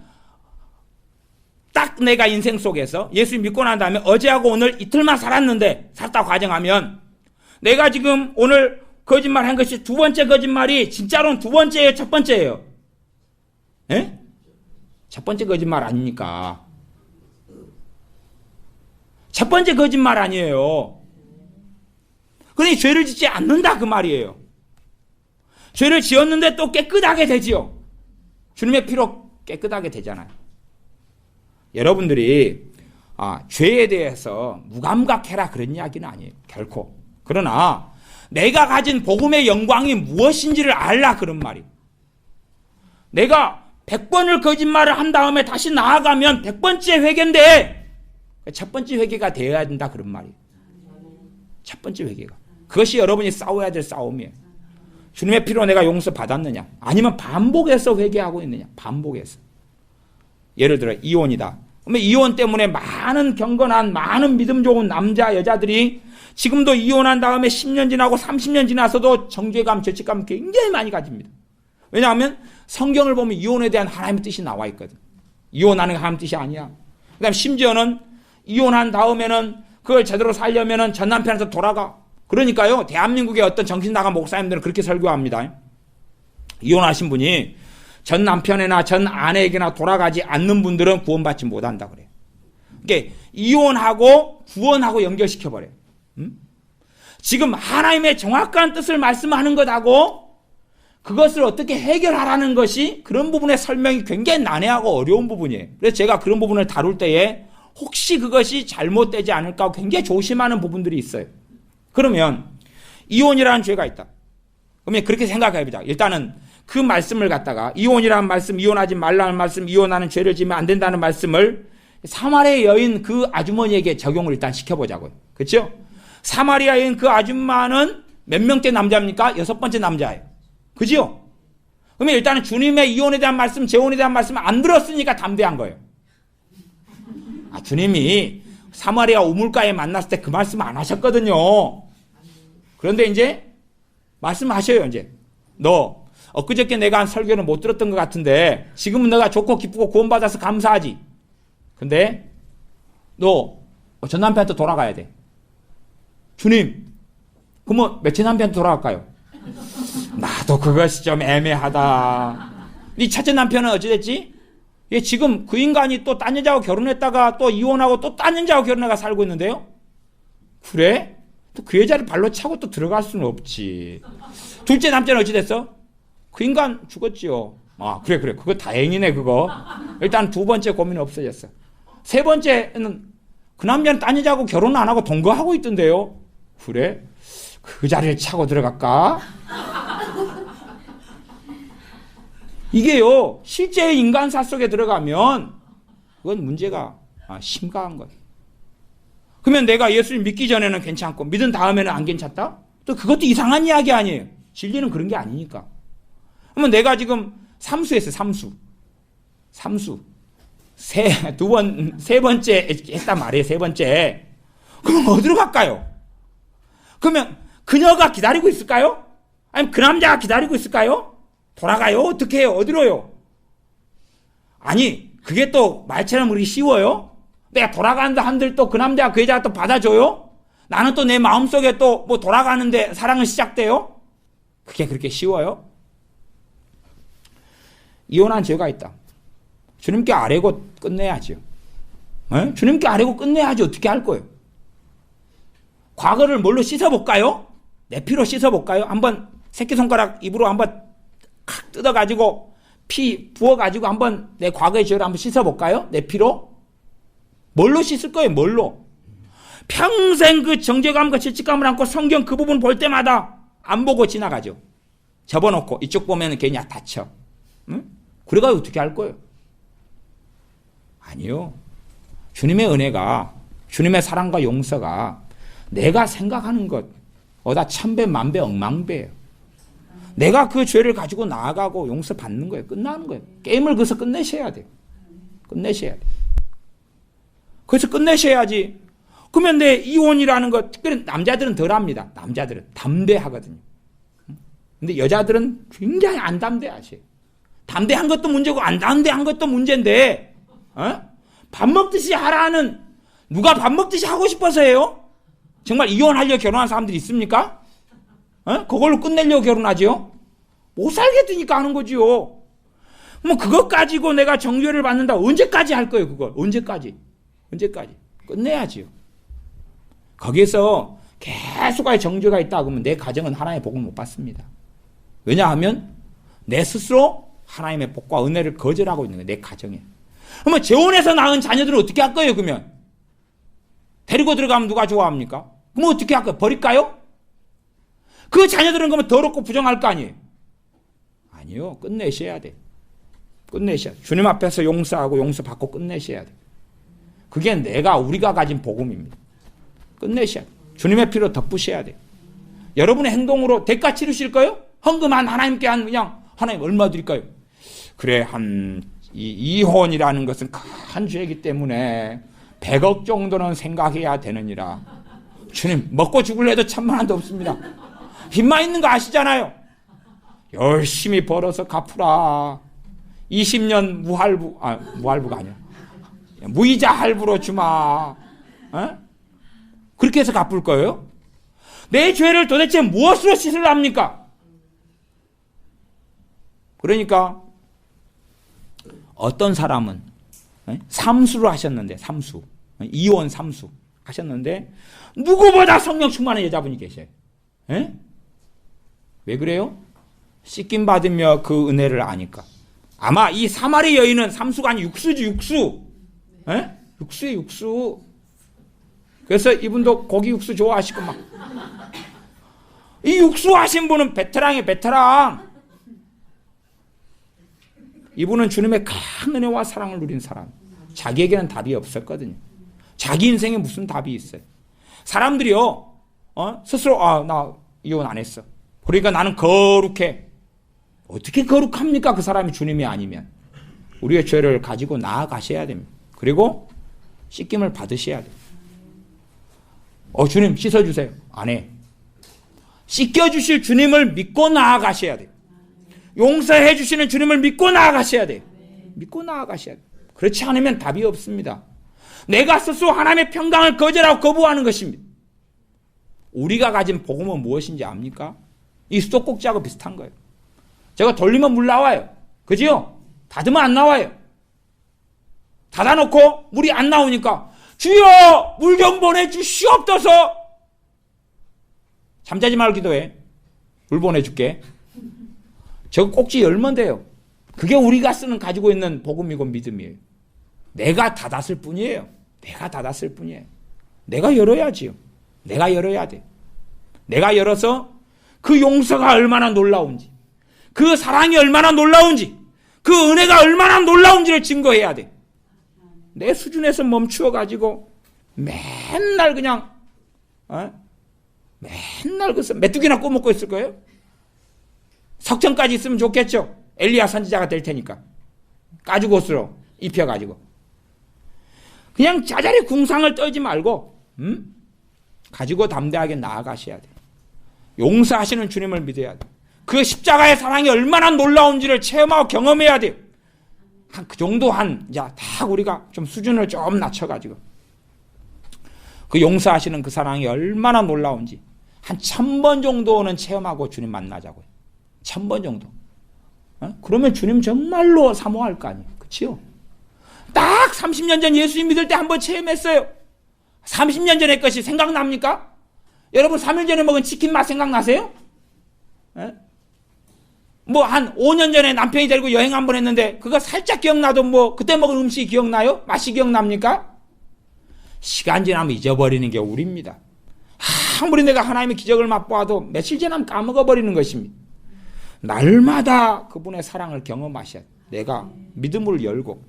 딱 내가 인생 속에서 예수 믿고 난 다음에 어제하고 오늘 이틀만 살았다고 가정하면 내가 지금 오늘 거짓말한 것이 두 번째 거짓말이 진짜로는 두 번째예요, 첫 번째예요? 예? 첫 번째 거짓말 아닙니까? 첫 번째 거짓말 아니에요. 그러니 죄를 짓지 않는다 그 말이에요. 죄를 지었는데 또 깨끗하게 되지요. 주님의 피로 깨끗하게 되잖아요. 여러분들이 죄에 대해서 무감각해라 그런 이야기는 아니에요. 결코. 그러나 내가 가진 복음의 영광이 무엇인지를 알라 그런 말이에요. 내가 100번을 거짓말을 한 다음에 다시 나아가면 100번째 회개인데 첫 번째 회개가 되어야 된다 그런 말이에요. 첫 번째 회개가. 그것이 여러분이 싸워야 될 싸움이에요. 주님의 피로 내가 용서 받았느냐 아니면 반복해서 회개하고 있느냐. 반복해서. 예를 들어 이혼이다. 그러면 이혼 때문에 많은 경건한 많은 믿음 좋은 남자 여자들이 지금도 이혼한 다음에 10년 지나고 30년 지나서도 정죄감 죄책감 굉장히 많이 가집니다. 왜냐하면 성경을 보면 이혼에 대한 하나님의 뜻이 나와 있거든. 이혼하는 게 하나님의 뜻이 아니야. 그 다음 심지어는 이혼한 다음에는 그걸 제대로 살려면은 전 남편한테 돌아가. 그러니까요 대한민국의 어떤 정신 나간 목사님들은 그렇게 설교합니다. 이혼하신 분이 전 남편이나 전 아내에게나 돌아가지 않는 분들은 구원받지 못한다 그래요. 그러니까 이혼하고 구원하고 연결시켜버려요. 지금 하나님의 정확한 뜻을 말씀하는 것하고 그것을 어떻게 해결하라는 것이 그런 부분의 설명이 굉장히 난해하고 어려운 부분이에요. 그래서 제가 그런 부분을 다룰 때에 혹시 그것이 잘못되지 않을까 굉장히 조심하는 부분들이 있어요. 그러면 이혼이라는 죄가 있다. 그러면 그렇게 생각해보자. 일단은 그 말씀을 갖다가 이혼이라는 말씀, 이혼하지 말라는 말씀, 이혼하는 죄를 지으면 안 된다는 말씀을 사마리아 여인 그 아주머니에게 적용을 일단 시켜보자고요. 그렇죠? 사마리아 여인 그 아줌마는 몇 명째 남자입니까? 6번째 남자예요. 그죠? 그러면 일단은 주님의 이혼에 대한 말씀, 재혼에 대한 말씀을 안 들었으니까 담대한 거예요. 주님이 사마리아 우물가에 만났을 때 그 말씀 안 하셨거든요. 그런데 이제 말씀하셔요. 이제 너 엊그저께 내가 한 설교는 못 들었던 것 같은데 지금은 너가 좋고 기쁘고 구원받아서 감사하지. 근데 너 전 남편한테 돌아가야 돼. 주님 그러면 몇째 남편한테 돌아갈까요? 나도 그것이 좀 애매하다. 네 첫째 남편은 어찌 됐지? 얘 지금 그 인간이 또 딴 여자하고 결혼했다가 또 이혼하고 또 딴 여자하고 결혼해가 살고 있는데요? 그래? 또 그 여자를 발로 차고 또 들어갈 수는 없지. 둘째 남자는 어찌 됐어? 그 인간 죽었지요. 그래. 그거 다행이네, 그거. 일단 두 번째 고민이 없어졌어. 세 번째는 그 남자는 딴 여자하고 결혼 안 하고 동거하고 있던데요? 그래? 그 자리를 차고 들어갈까? 이게요, 실제 인간사 속에 들어가면 그건 문제가 심각한 거예요. 그러면 내가 예수를 믿기 전에는 괜찮고 믿은 다음에는 안 괜찮다? 또 그것도 이상한 이야기 아니에요. 진리는 그런 게 아니니까. 그러면 내가 지금 삼수했어요. 삼수. 세 번째 했단 말이에요. 세 번째. 그럼 어디로 갈까요? 그러면 그녀가 기다리고 있을까요? 아니면 그 남자가 기다리고 있을까요? 돌아가요? 어떻게 해요? 어디로요? 아니, 그게 또 말처럼 그렇게 쉬워요? 내가 돌아간다 한들 또 그 남자가 그 여자가 또 받아줘요? 나는 또 내 마음속에 또 뭐 돌아가는데 사랑은 시작돼요? 그게 그렇게 쉬워요? 이혼한 죄가 있다. 주님께 아뢰고 끝내야죠. 네? 주님께 아뢰고 끝내야지 어떻게 할 거예요? 과거를 뭘로 씻어볼까요? 내 피로 씻어볼까요? 한번 새끼손가락 입으로 한번 칵 뜯어가지고 피 부어가지고 한번 내 과거의 죄를 한번 씻어볼까요? 내 피로? 뭘로 씻을 거예요? 뭘로? 평생 그 정죄감과 죄책감을 안고 성경 그 부분 볼 때마다 안 보고 지나가죠. 접어놓고 이쪽 보면 괜히 다쳐. 응? 그래가지고 어떻게 할 거예요? 아니요. 주님의 은혜가, 주님의 사랑과 용서가 내가 생각하는 것보다 천배, 만배, 억만배예요. 내가 그 죄를 가지고 나아가고 용서받는 거예요. 끝나는 거예요. 게임을 거기서 끝내셔야 돼요. 끝내셔야 돼요. 그래서 끝내셔야지. 그러면 내 이혼이라는 것, 특별히 남자들은 덜 합니다. 남자들은 담대하거든요. 근데 여자들은 굉장히 안 담대하지. 담대한 것도 문제고 안 담대한 것도 문제인데, 밥 먹듯이 하라는, 누가 밥 먹듯이 하고 싶어서 해요? 정말 이혼하려고 결혼한 사람들이 있습니까? 그걸로 끝내려고 결혼하지요? 못 살겠으니까 하는 거지요. 뭐 그것 가지고 내가 정죄를 받는다. 언제까지 할 거예요, 그걸? 언제까지? 끝내야지요. 거기에서 계속의 정죄가 있다 그러면 내 가정은 하나님의 복을 못 받습니다. 왜냐하면 내 스스로 하나님의 복과 은혜를 거절하고 있는 거예요. 내 가정에. 그러면 재혼해서 낳은 자녀들은 어떻게 할 거예요, 그러면? 데리고 들어가면 누가 좋아합니까? 그럼 어떻게 할 거예요? 버릴까요? 그 자녀들은 그러면 더럽고 부정할 거 아니에요? 아니요. 끝내셔야 돼. 끝내셔야 돼. 주님 앞에서 용서하고 용서받고 끝내셔야 돼. 그게 우리가 가진 복음입니다. 끝내셔야 돼. 주님의 피로 덮으셔야 돼. 여러분의 행동으로 대가 치르실 거예요? 헌금한 하나님께 그냥 하나님 얼마 드릴까요? 그래, 이혼이라는 것은 큰 죄이기 때문에 100억 정도는 생각해야 되느니라. 주님, 먹고 죽을래도 1000만 원도 없습니다. 빚만 있는 거 아시잖아요. 열심히 벌어서 갚으라. 20년 무할부가 아니야. 무이자 할부로 주마. 그렇게 해서 갚을 거예요? 내 죄를 도대체 무엇으로 씻으랍니까? 그러니까 어떤 사람은 삼수를 하셨는데, 이혼 삼수 하셨는데 누구보다 성령 충만한 여자분이 계셔요. 왜 그래요? 씻김 받으며 그 은혜를 아니까. 아마 이 사마리 여인은 삼수가 아니 육수지, 육수. 육수에 육수. 그래서 이분도 고기 육수 좋아하시고 막. 이 육수 하신 분은 베테랑이에요, 베테랑. 이분은 주님의 큰 은혜와 사랑을 누린 사람. 자기에게는 답이 없었거든요. 자기 인생에 무슨 답이 있어요? 사람들이요, 스스로, 나 이혼 안 했어. 그러니까 나는 거룩해. 어떻게 거룩합니까? 그 사람이 주님이 아니면. 우리의 죄를 가지고 나아가셔야 됩니다. 그리고 씻김을 받으셔야 돼요. 주님 씻어주세요. 안 해. 씻겨주실 주님을 믿고 나아가셔야 돼요. 용서해 주시는 주님을 믿고 나아가셔야 돼요. 믿고 나아가셔야 돼요. 그렇지 않으면 답이 없습니다. 내가 스스로 하나님의 평강을 거절하고 거부하는 것입니다. 우리가 가진 복음은 무엇인지 압니까? 이 수도꼭지하고 비슷한 거예요. 제가 돌리면 물 나와요. 그지요? 닫으면 안 나와요. 닫아놓고 물이 안 나오니까 주여 물 좀 보내주시옵소서. 잠자지 말고 기도해. 물 보내줄게. 저 꼭지 열면 돼요. 그게 우리가 가지고 있는 복음이고 믿음이에요. 내가 닫았을 뿐이에요. 내가 닫았을 뿐이에요. 내가 열어야지요. 내가 열어야 돼. 내가 열어서 그 용서가 얼마나 놀라운지, 그 사랑이 얼마나 놀라운지, 그 은혜가 얼마나 놀라운지를 증거해야 돼. 내 수준에서 멈추어가지고 맨날 그냥 맨날 그 메뚜기나 꼬먹고 있을 거예요. 석천까지 있으면 좋겠죠. 엘리야 선지자가 될 테니까. 가죽옷으로 입혀가지고. 그냥 자잘히 궁상을 떨지 말고 가지고 담대하게 나아가셔야 돼요. 용서하시는 주님을 믿어야 돼요. 그 십자가의 사랑이 얼마나 놀라운지를 체험하고 경험해야 돼요. 그 정도 딱 우리가 좀 수준을 좀 낮춰가지고 그 용서하시는 그 사랑이 얼마나 놀라운지 한 1000번 정도는 체험하고 주님 만나자고요. 1000번 정도. 그러면 주님 정말로 사모할 거 아니에요. 그치요? 딱 30년 전 예수님 믿을 때 한번 체험했어요. 30년 전의 것이 생각납니까? 여러분 3일 전에 먹은 치킨 맛 생각나세요? 뭐 한 5년 전에 남편이 데리고 여행 한번 했는데 그거 살짝 기억나도 뭐 그때 먹은 음식이 기억나요? 맛이 기억납니까? 시간 지나면 잊어버리는 게 우리입니다. 아무리 내가 하나님의 기적을 맛보아도 며칠 지나면 까먹어버리는 것입니다. 날마다 그분의 사랑을 경험하셔야 내가 믿음을 열고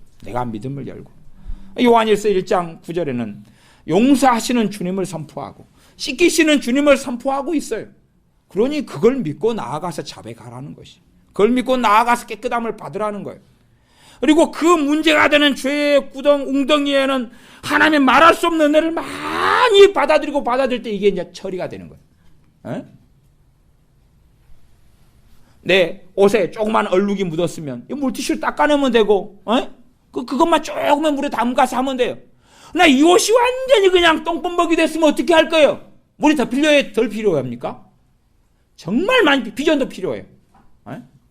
요한일서 1장 9절에는 용서하시는 주님을 선포하고 씻기시는 주님을 선포하고 있어요. 그러니 그걸 믿고 나아가서 자백하라는 것이, 그걸 믿고 나아가서 깨끗함을 받으라는 거예요. 그리고 그 문제가 되는 죄의 웅덩이에는 하나님의 말할 수 없는 은혜를 많이 받아들일 때 이게 이제 처리가 되는 거예요. 에? 내 옷에 조그만 얼룩이 묻었으면 이 물티슈로 닦아내면 되고, 그것만 조금만 물에 담가서 하면 돼요. 나 이 옷이 완전히 그냥 똥범벅이 됐으면 어떻게 할 거예요? 물이 더 필요합니까? 정말 많이 비전도 필요해요.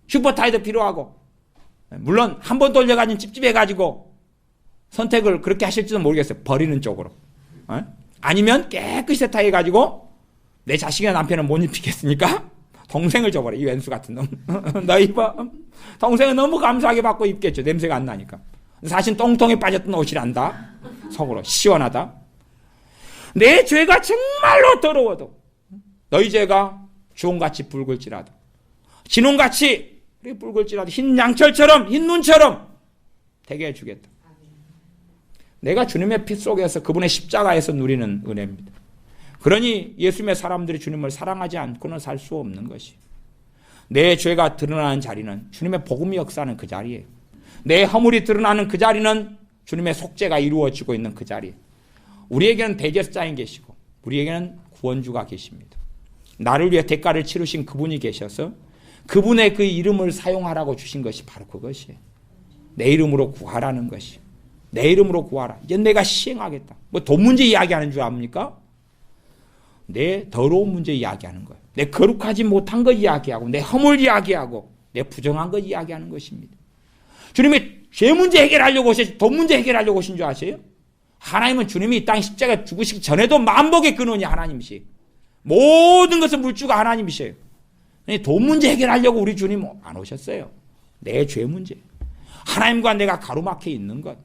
슈퍼타이도 필요하고, 물론 한 번 돌려가지고 찝찝해가지고 선택을 그렇게 하실지도 모르겠어요. 버리는 쪽으로. 아니면 깨끗이 세탁해가지고 내 자식이나 남편은 못 입히겠으니까 동생을 줘버려. 이 왼수 같은 놈. 너 입어. 동생은 너무 감사하게 받고 입겠죠. 냄새가 안 나니까. 사실 똥통에 빠졌던 옷이란다. 속으로 시원하다. 내 죄가 정말로 더러워도 너희 죄가 주홍같이 붉을지라도, 진홍같이 붉을지라도 흰 양철처럼, 흰 눈처럼 되게 해주겠다. 내가 주님의 피 속에서 그분의 십자가에서 누리는 은혜입니다. 그러니 예수님의 사람들이 주님을 사랑하지 않고는 살 수 없는 것이, 내 죄가 드러나는 자리는 주님의 복음이 역사하는 그 자리예요. 내 허물이 드러나는 그 자리는 주님의 속죄가 이루어지고 있는 그 자리예요. 우리에게는 대제사장이 계시고 우리에게는 구원주가 계십니다. 나를 위해 대가를 치르신 그분이 계셔서 그분의 그 이름을 사용하라고 주신 것이 바로 그것이에요. 내 이름으로 구하라는 것이. 내 이름으로 구하라. 이제 내가 시행하겠다. 뭐 돈 문제 이야기하는 줄 압니까? 내 더러운 문제 이야기하는 거예요. 내 거룩하지 못한 거 이야기하고, 내 허물 이야기하고, 내 부정한 거 이야기하는 것입니다. 주님이 죄 문제 해결하려고 오셨지 돈 문제 해결하려고 오신 줄 아세요? 하나님은 주님이 이 땅 십자가에 죽으시기 전에도 만복의 근원이 하나님이시에요. 모든 것은 물주가 하나님이셔요. 돈 문제 해결하려고 우리 주님 안 오셨어요. 내 죄 문제. 하나님과 내가 가로막혀 있는 것.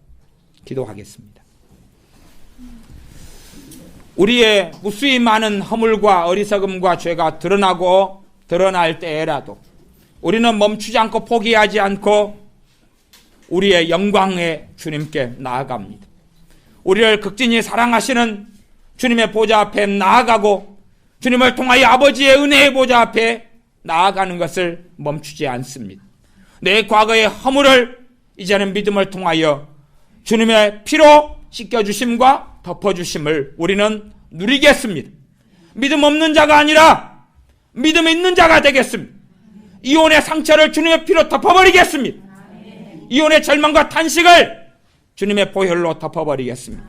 기도하겠습니다. 우리의 무수히 많은 허물과 어리석음과 죄가 드러날 때라도 우리는 멈추지 않고 포기하지 않고 우리의 영광의 주님께 나아갑니다. 우리를 극진히 사랑하시는 주님의 보좌 앞에 나아가고 주님을 통하여 아버지의 은혜의 보좌 앞에 나아가는 것을 멈추지 않습니다. 내 과거의 허물을 이제는 믿음을 통하여 주님의 피로 씻겨주심과 덮어주심을 우리는 누리겠습니다. 믿음 없는 자가 아니라 믿음 있는 자가 되겠습니다. 이혼의 상처를 주님의 피로 덮어버리겠습니다. 이혼의 절망과 탄식을 주님의 보혈로 덮어버리겠습니다.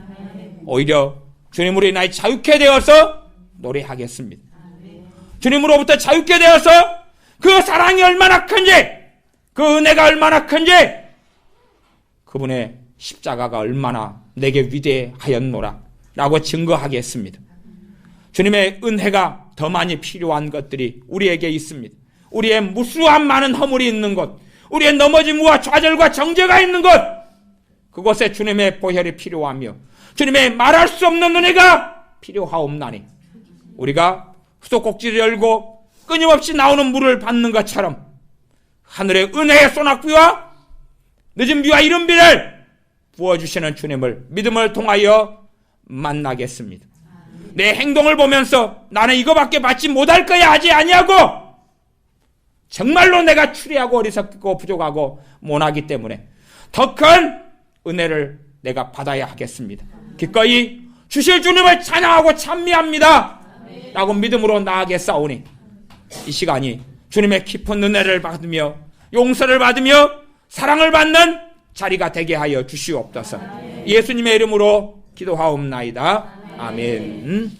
오히려 주님으로 인하여 자유케 되어서 노래하겠습니다. 주님으로부터 자유케 되어서 그 사랑이 얼마나 큰지, 그 은혜가 얼마나 큰지, 그분의 십자가가 얼마나 내게 위대하였노라 라고 증거하겠습니다. 주님의 은혜가 더 많이 필요한 것들이 우리에게 있습니다. 우리의 무수한 많은 허물이 있는 곳, 우리의 넘어짐과 좌절과 정죄가 있는 곳, 그곳에 주님의 보혈이 필요하며 주님의 말할 수 없는 은혜가 필요하옵나니 우리가 수도꼭지를 열고 끊임없이 나오는 물을 받는 것처럼 하늘의 은혜의 소낙비와 늦은 비와 이른 비를 부어주시는 주님을 믿음을 통하여 만나겠습니다. 내 행동을 보면서 나는 이거밖에 받지 못할 거야 하지 아니하고 정말로 내가 추리하고 어리석고 부족하고 못하기 때문에 더 큰 은혜를 내가 받아야 하겠습니다. 기꺼이 주실 주님을 찬양하고 찬미합니다 라고 믿음으로 나아가겠사오니 이 시간이 주님의 깊은 은혜를 받으며 용서를 받으며 사랑을 받는 자리가 되게 하여 주시옵소서. 예수님의 이름으로 기도하옵나이다. 아멘.